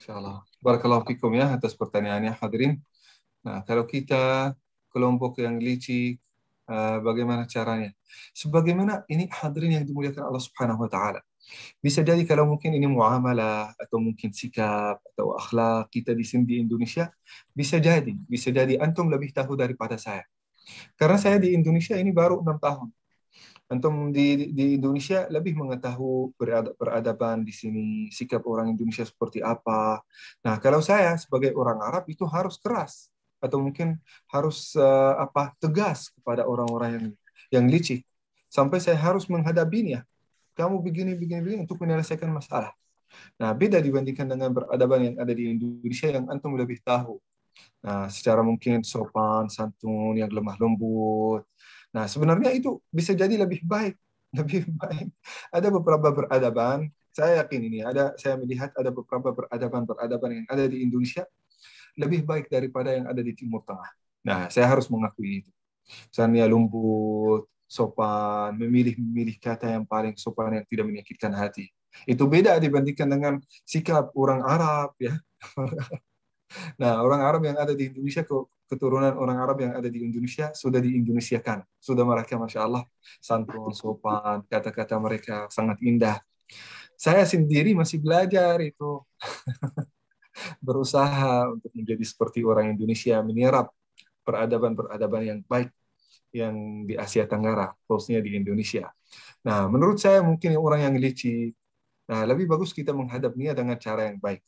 Insyaallah. Barakallahu fikum ya atas pertanyaannya hadirin. Nah, kalau kita kelompok yang licik, bagaimana caranya? Sebagaimana ini hadirin yang dimuliakan Allah Subhanahu wa taala. Bisa jadi kalau mungkin ini muamalah atau mungkin sikap atau akhlak kita di sini di Indonesia, bisa jadi antum lebih tahu daripada saya. Karena saya di Indonesia ini baru 6 tahun. Antum di Indonesia lebih mengetahui peradaban di sini, sikap orang Indonesia seperti apa. Nah, kalau saya sebagai orang Arab itu harus keras atau mungkin harus tegas kepada orang-orang yang licik. Sampai saya harus menghadapinya. Kamu begini untuk menyelesaikan masalah. Nah, beda dibandingkan dengan peradaban yang ada di Indonesia yang antum lebih tahu. Nah, secara mungkin sopan, santun, yang lemah lembut. Nah, sebenarnya itu bisa jadi lebih baik, lebih baik. Ada beberapa peradaban, saya yakin ini saya melihat ada beberapa peradaban yang ada di Indonesia lebih baik daripada yang ada di Timur Tengah. Nah, saya harus mengakui itu. Misalnya lembut, sopan, memilih kata yang paling sopan yang tidak menyakitkan hati. Itu beda dibandingkan dengan sikap orang Arab ya. Nah, orang Arab yang ada di Indonesia, keturunan orang Arab yang ada di Indonesia sudah di-Indonesiakan. Sudah mereka, Masya Allah, santun, sopan, kata-kata mereka sangat indah. Saya sendiri masih belajar itu. Berusaha untuk menjadi seperti orang Indonesia, menyerap peradaban-peradaban yang baik yang di Asia Tenggara, khususnya di Indonesia. Nah, menurut saya mungkin orang yang licik, nah lebih bagus kita menghadapinya dengan cara yang baik.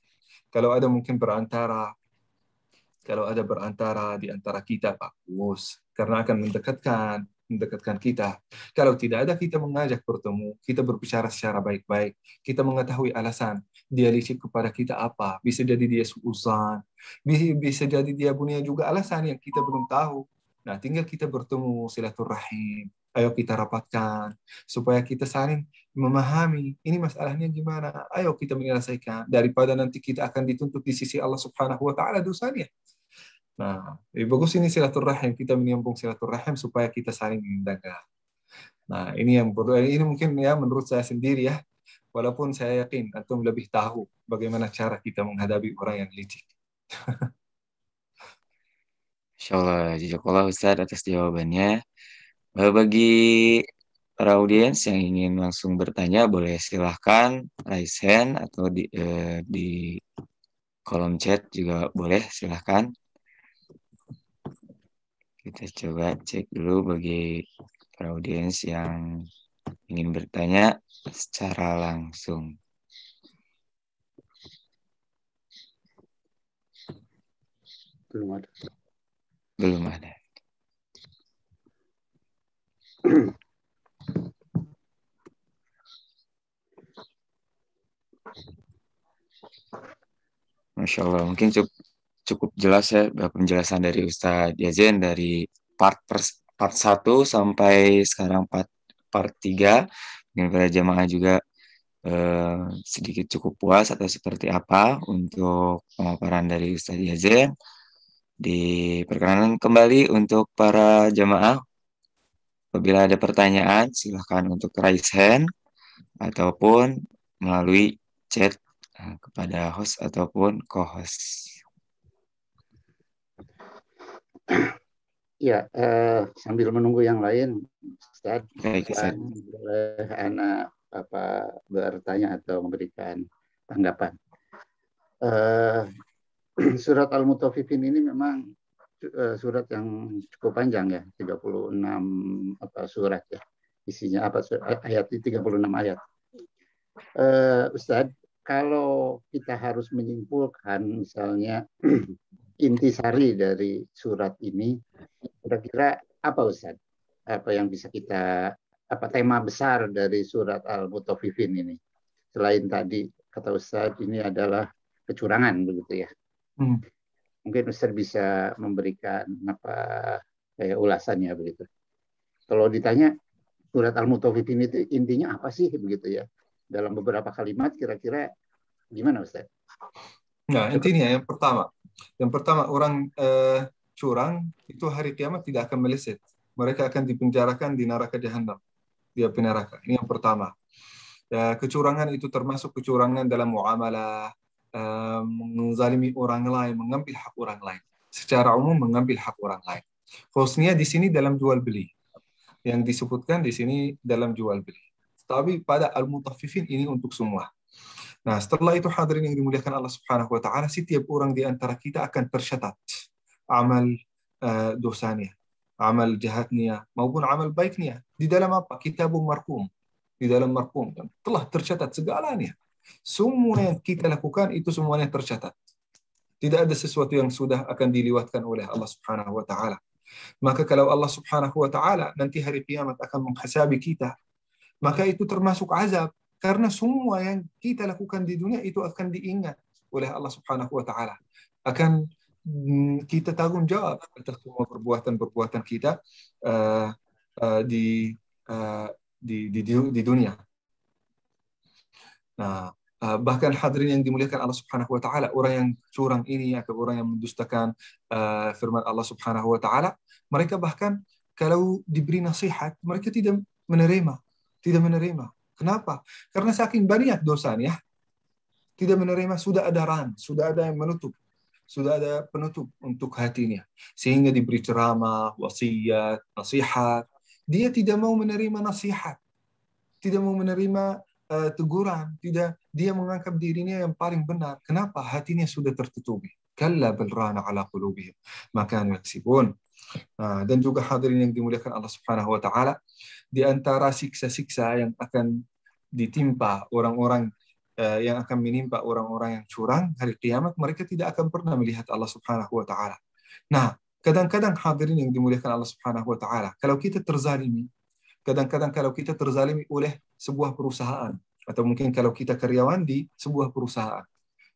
Kalau ada mungkin berantara di antara kita, bagus. Karena akan mendekatkan kita. Kalau tidak ada, kita mengajak bertemu, kita berbicara secara baik-baik, kita mengetahui alasan dia licik kepada kita apa. Bisa jadi dia suuzan, bisa jadi dia punya juga alasan yang kita belum tahu. Nah, tinggal kita bertemu, silaturahim, ayo kita rapatkan, supaya kita saling memahami, ini masalahnya gimana, ayo kita menyelesaikan, daripada nanti kita akan dituntut di sisi Allah Subhanahu wa Ta'ala dosanya. Nah, lebih bagus ini silaturahim, kita menyambung silaturahim supaya kita saling mendengar. Nah, ini mungkin ya menurut saya sendiri ya, walaupun saya yakin antum lebih tahu bagaimana cara kita menghadapi orang yang licik. Insya Allah, jazakallah Ustadz atas jawabannya. Bagi para audiens yang ingin langsung bertanya, boleh silahkan raise hand atau di kolom chat juga boleh, silahkan. Kita coba cek dulu bagi para audiens yang ingin bertanya secara langsung. Belum ada. Belum ada. Masya Allah, mungkin cukup jelas ya penjelasan dari Ustadz Yazen dari part 1 sampai sekarang part 3. Mungkin para jamaah juga sedikit cukup puas atau seperti apa untuk pemaparan dari Ustadz Yazen. Diperkenankan kembali untuk para jamaah, apabila ada pertanyaan silahkan untuk raise hand ataupun melalui chat kepada host ataupun co-host. Ya, sambil menunggu yang lain, Ustaz, Baik, Ustaz. boleh anak bertanya atau memberikan tanggapan. Surat Al-Mutaffifin ini memang surat yang cukup panjang ya, 36 surat ya. Isinya ayat 36 ayat. Ustaz, kalau kita harus menyimpulkan misalnya intisari dari surat ini, kira-kira apa Ustaz? Apa yang bisa tema besar dari surat Al-Mutaffifin ini? Selain tadi kata Ustaz ini adalah kecurangan begitu ya. Mungkin Ustaz bisa memberikan ulasannya begitu. Kalau ditanya surat Al-Mutaffifin itu intinya apa sih begitu ya? Dalam beberapa kalimat kira-kira gimana Ustaz? Nah, intinya yang pertama orang curang itu hari kiamat tidak akan meleset. Mereka akan dipenjarakan di neraka Jahannam, di api neraka. Ini yang pertama. Ya, kecurangan itu termasuk kecurangan dalam muamalah, menzalimi orang lain, mengambil hak orang lain. Secara umum mengambil hak orang lain. Khususnya di sini dalam jual beli. Yang disebutkan di sini dalam jual beli. Tapi pada al-mutaffifin ini untuk semua. Nah, setelah itu hadirin yang dimuliakan Allah Subhanahu wa taala, setiap orang di antara kita akan tercatat amal dosanya, amal jahatnya maupun amal baiknya di dalam apa? Kitabun marqum. Di dalam marqum telah tercatat segalanya. Semua yang kita lakukan itu semuanya tercatat. Tidak ada sesuatu yang sudah akan dilewatkan oleh Allah Subhanahu wa taala. Maka kalau Allah Subhanahu wa taala nanti hari kiamat akan menghasabi kita, maka itu termasuk azab karena semua yang kita lakukan di dunia itu akan diingat oleh Allah Subhanahu wa taala. Akan kita tanggung jawab atas semua perbuatan-perbuatan kita di dunia. Nah, bahkan hadirin yang dimuliakan Allah Subhanahu wa taala, orang yang curang ini atau orang yang mendustakan firman Allah Subhanahu wa taala, mereka bahkan kalau diberi nasihat, mereka tidak menerima. Kenapa? Karena saking banyak dosanya, tidak menerima, sudah ada sudah ada yang menutup. Sudah ada penutup untuk hatinya. Sehingga diberi ceramah, wasiat, nasihat. Dia tidak mau menerima nasihat. Tidak mau menerima teguran. Dia menganggap dirinya yang paling benar. Kenapa? Hatinya sudah tertutupi. Kalla bal rana ala qulubihim ma kanu yaksibun. Dan juga hadirin yang dimuliakan Allah Subhanahu wa taala, di antara siksa-siksa yang akan ditimpa orang-orang yang akan menimpa orang-orang yang curang hari kiamat, mereka tidak akan pernah melihat Allah Subhanahu wa taala. Nah, kadang-kadang hadirin yang dimuliakan Allah Subhanahu wa taala, kalau kita terzalimi, kadang-kadang kalau kita terzalimi oleh sebuah perusahaan atau mungkin kalau kita karyawan di sebuah perusahaan,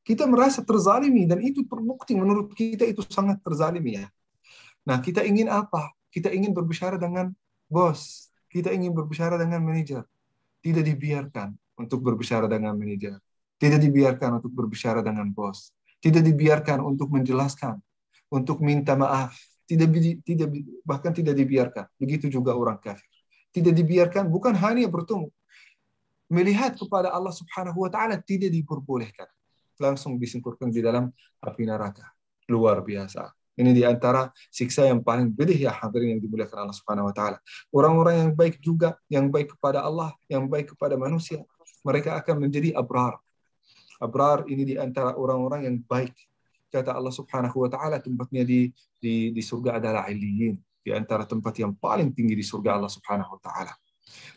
kita merasa terzalimi dan itu terbukti menurut kita itu sangat terzalimi ya. Nah, kita ingin apa? Kita ingin berbicara dengan bos, kita ingin berbicara dengan manajer. Tidak dibiarkan untuk berbicara dengan manajer. Tidak dibiarkan untuk berbicara dengan bos. Tidak dibiarkan untuk menjelaskan, untuk minta maaf. Bahkan tidak dibiarkan. Begitu juga orang kafir. Tidak dibiarkan, bukan hanya bertemu. Melihat kepada Allah Subhanahu wa taala tidak diperbolehkan. Langsung disingkirkan di dalam api neraka. Luar biasa. Ini di antara siksa yang paling pedih ya hadirin yang dimuliakan Allah Subhanahu wa taala. Orang-orang yang baik juga, yang baik kepada Allah, yang baik kepada manusia, mereka akan menjadi abrar. Abrar ini di antara orang-orang yang baik. Kata Allah Subhanahu wa taala, tempatnya di surga adalah Illiyin, di antara tempat yang paling tinggi di surga Allah Subhanahu wa taala.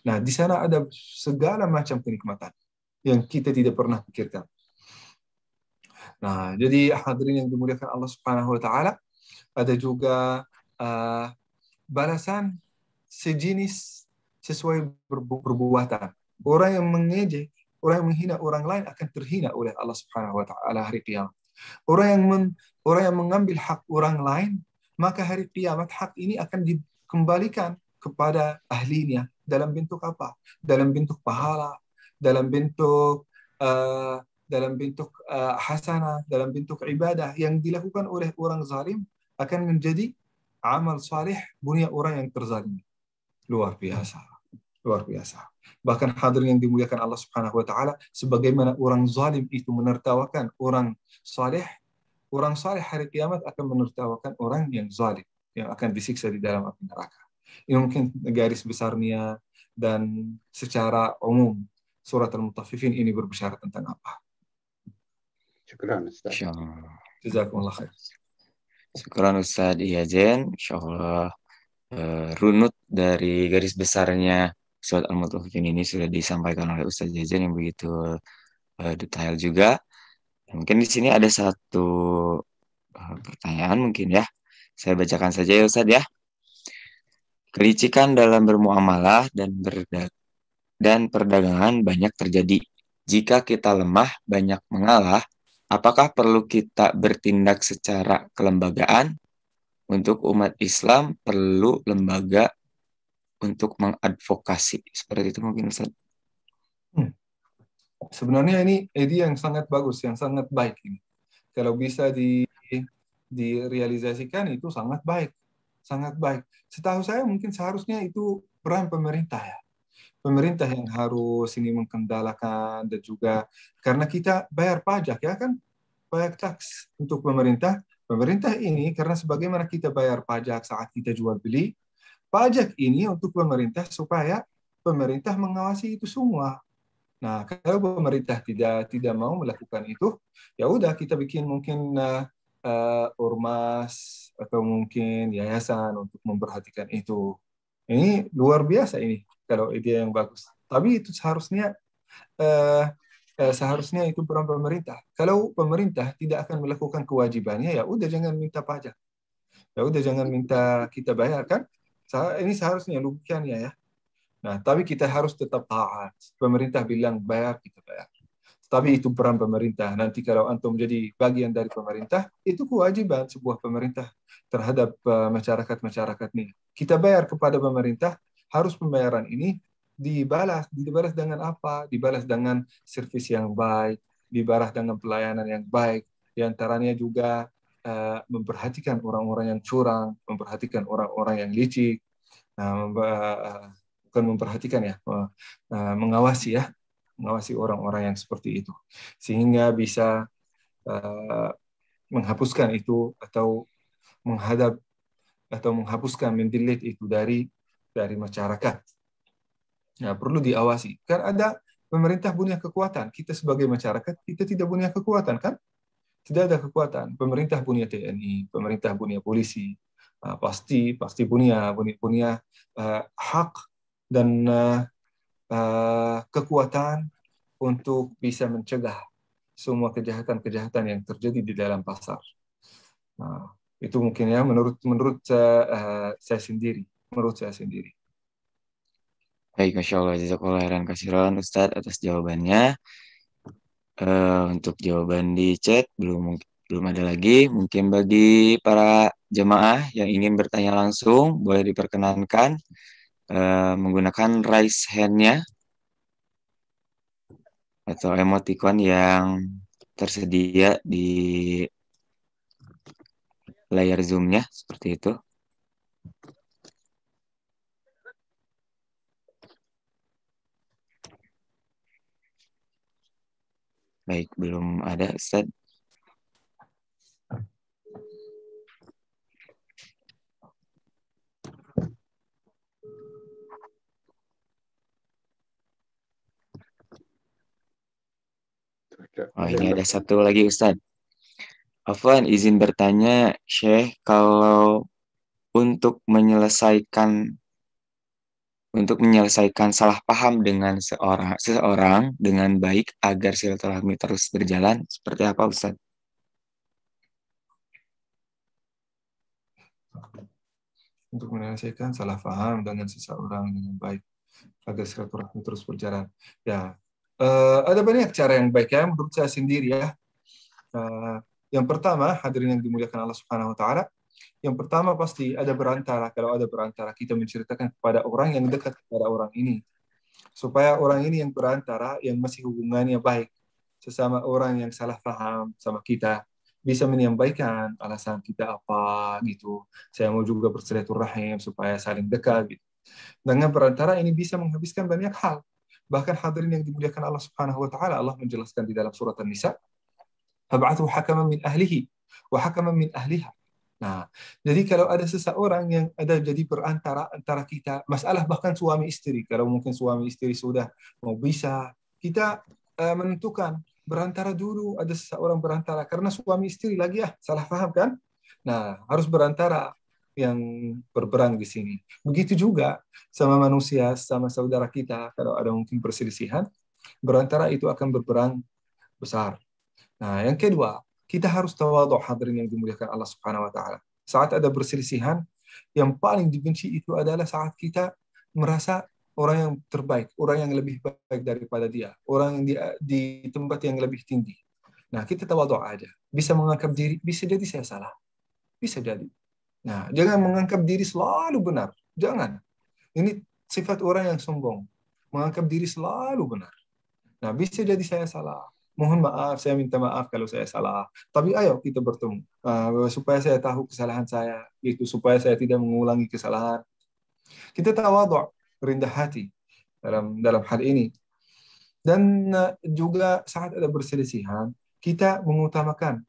Nah, di sana ada segala macam kenikmatan yang kita tidak pernah pikirkan. Nah, jadi hadirin yang dimuliakan Allah Subhanahu wa taala, ada juga balasan sejenis sesuai perbuatan. Orang yang mengejek, orang yang menghina orang lain akan terhina oleh Allah Subhanahu wa taala hari kiamat. Orang yang mengambil hak orang lain, maka hari kiamat hak ini akan dikembalikan kepada ahlinya dalam bentuk apa? Dalam bentuk pahala, dalam bentuk hasanah, dalam bentuk ibadah yang dilakukan oleh orang zalim akan menjadi amal salih punya orang yang terzalimi. Luar biasa. Luar biasa. Bahkan hadirin yang dimuliakan Allah Subhanahu wa taala, sebagaimana orang zalim itu menertawakan orang saleh hari kiamat akan menertawakan orang yang zalim yang akan disiksa di dalam api neraka. Ini mungkin garis besarnya, dan secara umum surat Al-Mutaffifin ini berbicara tentang apa? Syukran Ustaz. Jazakumullah khair. Syukran Ustaz Iyazen. Insyaallah runut dari garis besarnya surat Al-Mutaffifin ini sudah disampaikan oleh Ustaz Iyazen yang begitu detail juga. Mungkin di sini ada satu pertanyaan mungkin ya. Saya bacakan saja ya Ustaz ya. Kelicikan dalam bermuamalah dan perdagangan banyak terjadi. Jika kita lemah, banyak mengalah, apakah perlu kita bertindak secara kelembagaan? Untuk umat Islam perlu lembaga untuk mengadvokasi. Seperti itu mungkin Ustaz. Sebenarnya ini ide yang sangat bagus, yang sangat baik ini. Kalau bisa direalisasikan itu sangat baik. Sangat baik. Setahu saya mungkin seharusnya itu peran pemerintah ya. Pemerintah yang harus ini mengkendalakan, dan juga karena kita bayar pajak ya kan, pajak taks untuk pemerintah. Pemerintah ini karena sebagaimana kita bayar pajak saat kita jual beli, pajak ini untuk pemerintah supaya pemerintah mengawasi itu semua. Nah, kalau pemerintah tidak mau melakukan itu, ya udah kita bikin mungkin ormas atau mungkin yayasan untuk memperhatikan itu. Ini luar biasa ini kalau ide yang bagus. Tapi itu eh, seharusnya itu peran pemerintah. Kalau pemerintah tidak akan melakukan kewajibannya, ya udah jangan minta pajak. Ya udah jangan minta kita bayar kan. Ini seharusnya logikanya ya. Nah, tapi kita harus tetap taat. Pemerintah bilang bayar, kita bayar. Tapi itu peran pemerintah. Nanti kalau antum menjadi bagian dari pemerintah, itu kewajiban sebuah pemerintah terhadap masyarakat-masyarakat ini. Kita bayar kepada pemerintah, harus pembayaran ini dibalas dengan apa? Dibalas dengan servis yang baik, dibalas dengan pelayanan yang baik. Di antaranya juga memperhatikan orang-orang yang curang, memperhatikan orang-orang yang licik, bukan memperhatikan ya, mengawasi orang-orang yang seperti itu, sehingga bisa menghapuskan itu atau menghadap atau menghapuskan, mendelete itu dari masyarakat. Nah, perlu diawasi. Kan ada pemerintah punya kekuatan, kita sebagai masyarakat kita tidak punya kekuatan kan? Tidak ada kekuatan. Pemerintah punya TNI, pemerintah punya polisi, pasti punya hak dan kekuatan untuk bisa mencegah semua kejahatan-kejahatan yang terjadi di dalam pasar. Nah, itu mungkin ya menurut saya sendiri. Menurut saya sendiri. Baik, Masya Allah. Jazakallah khairan kasiran Ustadz atas jawabannya. Untuk jawaban di chat belum ada lagi. Mungkin bagi para jemaah yang ingin bertanya langsung, boleh diperkenankan menggunakan raise hand-nya atau emoticon yang tersedia di layar Zoom-nya seperti itu. Baik, belum ada Ustaz. Oh, ini ada satu lagi Ustaz. Afwan, izin bertanya, Syekh, kalau untuk menyelesaikan salah paham dengan seseorang dengan baik agar silaturahmi terus berjalan, seperti apa Ustaz? Untuk menyelesaikan salah paham dengan seseorang dengan baik agar silaturahmi terus berjalan. Ya, ada banyak cara yang baik ya menurut saya sendiri ya. Yang pertama, hadirin yang dimuliakan Allah Subhanahu wa taala, yang pertama pasti ada berantara. Kalau ada berantara, kita menceritakan kepada orang yang dekat kepada orang ini, supaya orang ini yang berantara, yang masih hubungannya baik sesama orang yang salah paham sama kita, bisa menyampaikan alasan kita apa gitu. Saya mau juga bersilaturahim supaya saling dekat gitu. Dengan perantara ini bisa menghabiskan banyak hal. Bahkan hadirin yang dimuliakan Allah Subhanahu wa taala, Allah menjelaskan di dalam surat An-Nisa, "Fab'athu hakaman min ahlihi wa hakaman min ahliha." Nah, jadi kalau ada seseorang yang ada jadi perantara antara kita, masalah bahkan suami istri, kalau mungkin suami istri sudah mau bisa, kita menentukan berantara dulu, ada seseorang berantara, karena suami istri lagi ya, salah paham kan? Nah, harus berantara yang berperang di sini. Begitu juga sama manusia, sama saudara kita, kalau ada mungkin perselisihan, berantara itu akan berperang besar. Nah, yang kedua, kita harus tawadhu, hadirin yang dimuliakan Allah Subhanahu wa taala. Saat ada perselisihan, yang paling dibenci itu adalah saat kita merasa orang yang terbaik, orang yang lebih baik daripada dia, orang yang di tempat yang lebih tinggi. Nah, kita tawadhu aja. Bisa menganggap diri, bisa jadi saya salah. Bisa jadi. Nah, jangan menganggap diri selalu benar. Jangan. Ini sifat orang yang sombong. Menganggap diri selalu benar. Nah, bisa jadi saya salah. Mohon maaf, saya minta maaf kalau saya salah. Tapi ayo kita bertemu. Supaya saya tahu kesalahan saya. Itu supaya saya tidak mengulangi kesalahan. Kita tawadhu, rendah hati dalam hal ini. Dan juga saat ada perselisihan, kita mengutamakan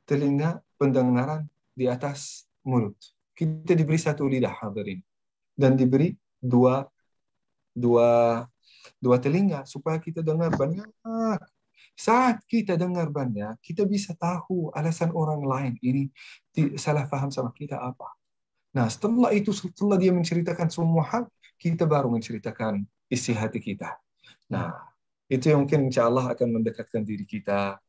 telinga pendengaran di atas mulut. Kita diberi satu lidah, hadirin, dan diberi dua telinga supaya kita dengar banyak. Saat kita dengar banyak, kita bisa tahu alasan orang lain ini salah paham sama kita apa. Nah, setelah itu, setelah dia menceritakan semua hal, kita baru menceritakan isi hati kita. Nah, itu yang mungkin insya Allah akan mendekatkan diri kita.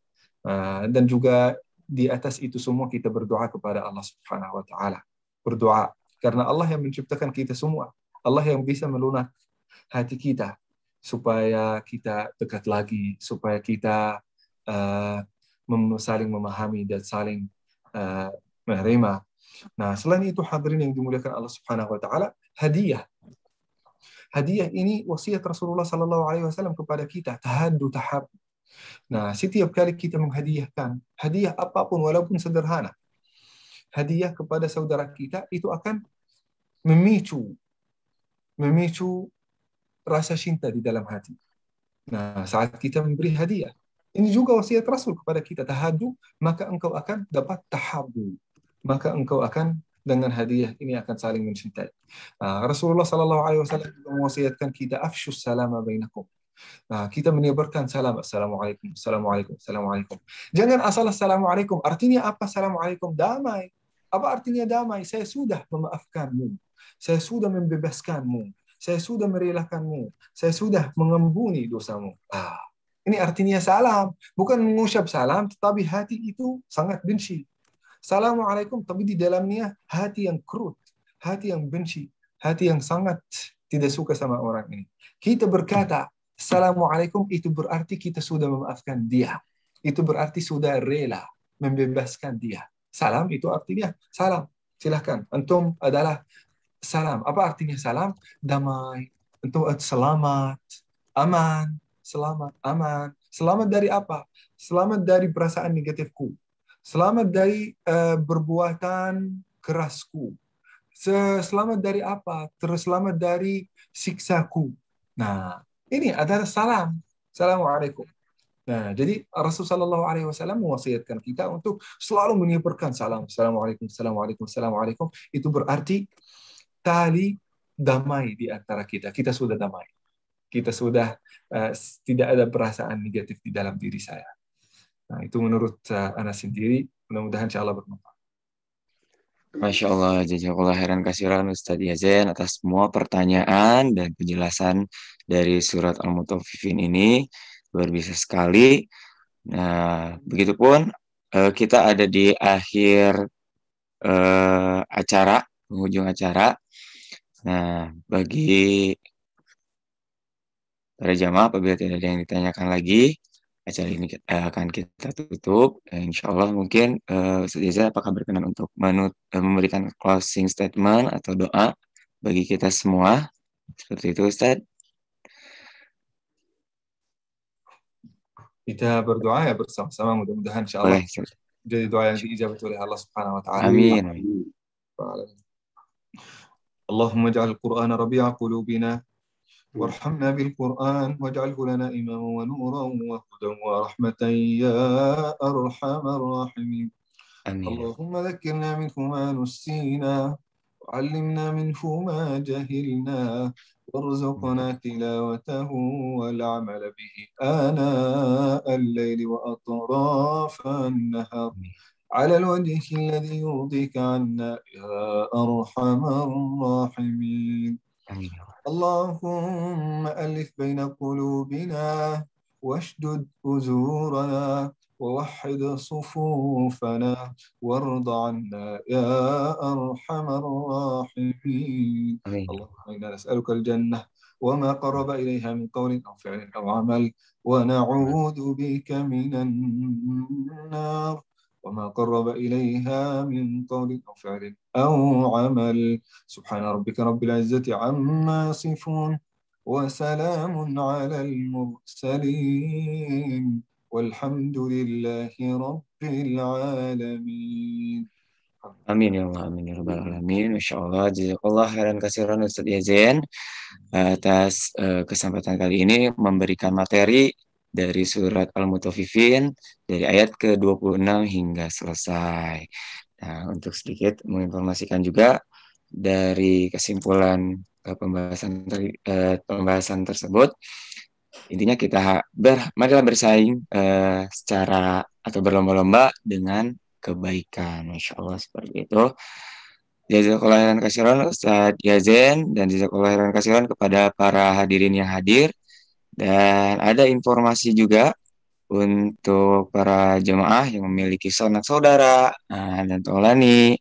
Dan juga di atas itu semua kita berdoa kepada Allah Subhanahu wa Ta'ala. Berdoa karena Allah yang menciptakan kita semua. Allah yang bisa melunak hati kita supaya kita dekat lagi, supaya kita saling memahami dan saling menerima. Nah, selain itu hadirin yang dimuliakan Allah Subhanahu wa Ta'ala, hadiah. Hadiah ini wasiat Rasulullah sallallahu alaihi wasallam kepada kita, tahaddu tahab. Nah, setiap kali kita menghadiahkan hadiah apapun walaupun sederhana, hadiah kepada saudara kita itu akan memicu rasa cinta di dalam hati. Nah, saat kita memberi hadiah, ini juga wasiat Rasul kepada kita, tahaddu, maka engkau akan dapat tahabbu. Maka engkau akan dengan hadiah ini akan saling mencintai. Rasulullah sallallahu alaihi wasallam juga mewasiatkan kita afshus salama bainakum. Nah, kita menyebarkan salam, assalamualaikum, assalamualaikum, assalamualaikum. Jangan asal assalamualaikum. Artinya apa assalamualaikum? Damai. Apa artinya damai? Saya sudah memaafkanmu. Saya sudah membebaskanmu. Saya sudah merelakanmu. Saya sudah mengembuni dosamu. Ini artinya salam. Bukan mengucap salam, tetapi hati itu sangat benci. Assalamualaikum, tapi di dalamnya hati yang kerut, hati yang benci, hati yang sangat tidak suka sama orang ini. Kita berkata, Assalamualaikum, itu berarti kita sudah memaafkan dia. Itu berarti sudah rela membebaskan dia. Salam itu artinya salam. Silahkan, antum adalah salam. Apa artinya salam? Damai. Antum selamat, aman, selamat, aman. Selamat dari apa? Selamat dari perasaan negatifku. Selamat dari perbuatan kerasku. Selamat dari apa? Terselamat dari siksaku. Nah, ini adalah salam. Assalamualaikum. Nah, jadi Rasulullah SAW mewasiatkan kita untuk selalu menyebarkan salam. Assalamualaikum, assalamualaikum, assalamualaikum. Itu berarti tali damai di antara kita. Kita sudah damai. Kita sudah tidak ada perasaan negatif di dalam diri saya. Nah, itu menurut Ana sendiri. Mudah-mudahan insya Allah bermanfaat. Masya Allah, jazakallah khairan kasiran Ustadz Yazen atas semua pertanyaan dan penjelasan dari surat Al-Mutaffifin ini. Luar biasa sekali. Nah, begitupun kita ada di akhir acara, penghujung acara. Nah, bagi para jamaah, apabila tidak ada yang ditanyakan lagi, acara ini akan kita tutup. Insya Allah mungkin Ustaz Yazen apakah berkenan untuk memberikan closing statement atau doa bagi kita semua? Seperti itu Ustaz. Kita berdoa ya bersama-sama, mudah-mudahan insya Allah jadi doa yang diijabah oleh Allah Subhanahu wa Ta'ala. Amin. Allahumma ja'al Qur'ana rabi'a qulubina وارحمنا بالقرآن واجعله لنا إماما ونورا وهدى ورحمة يا أرحم الراحمين. اللهم ذكرنا منه ما نسينا وعلمنا منه ما جهلنا وارزقنا تلاوته والعمل به آناء الليل وأطراف النهار على الوجه الذي يرضيك عنا يا أرحم الراحمين. اللهم ألف بين قلوبنا واشدد أزورنا ووحد صفوفنا وارض عنا يا أرحم الراحمين. اللهم إنا نسألك الجنة وما قرب إليها من قول أو فعل أو عمل ونعوذ بك من النار وما قرب إليها من قول أو فعل أو عمل. سبحان ربك رب العزة عما يصفون وسلام على المرسلين والحمد لله رب العالمين. Amin ya Allah, amin ya rabbal alamin. Masya Allah, jazakallah khairan kasiran Ustadz Yazen atas kesempatan kali ini memberikan materi dari surat Al-Mutaffifin dari ayat ke-26 hingga selesai. Nah, untuk sedikit menginformasikan juga dari kesimpulan pembahasan tersebut, intinya marilah bersaing secara atau berlomba-lomba dengan kebaikan. Masya Allah, seperti itu. Jazakallahu khairan katsiran Ustadz Yazen, dan jazakallahu khairan katsiran kepada para hadirin yang hadir. Dan ada informasi juga untuk para jemaah yang memiliki sanak saudara dan tolani,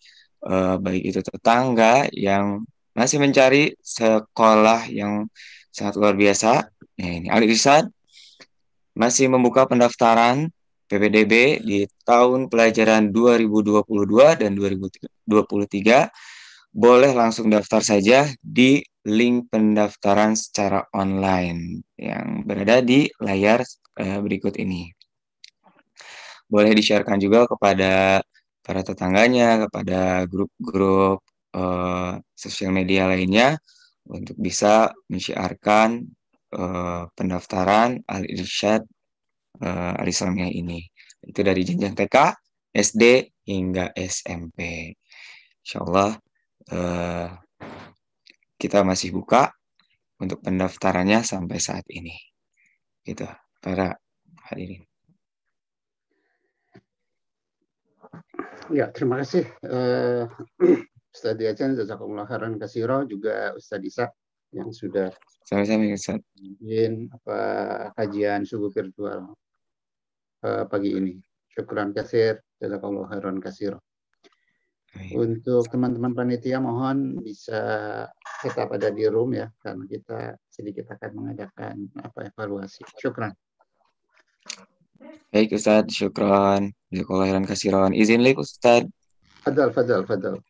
baik itu tetangga yang masih mencari sekolah yang sangat luar biasa. Nah, ini Al Irsyad masih membuka pendaftaran PPDB di tahun pelajaran 2022 dan 2023. Boleh langsung daftar saja di link pendaftaran secara online yang berada di layar berikut ini. Boleh di-sharekan juga kepada para tetangganya, kepada grup-grup sosial media lainnya untuk bisa menyiarkan pendaftaran Al-Irsyad Al-Islamiyah ini. Itu dari jenjang TK, SD, hingga SMP. Insyaallah kita masih buka untuk pendaftarannya sampai saat ini. Gitu, para hadirin. Ya, terima kasih Ustadz Yajan, jazakumullah khairan katsira, juga Ustadz Isa yang sudah Sama-sama Ustaz. bikin kajian subuh virtual pagi ini. Syukran katsir, jazakumullah khairan katsira. Untuk teman-teman panitia, mohon bisa tetap ada di room ya, karena kita sedikit akan mengadakan evaluasi. Syukran. Baik Ustaz, syukran. Jazakallahu khairan katsiran. Izin liq Ustaz. Fadal.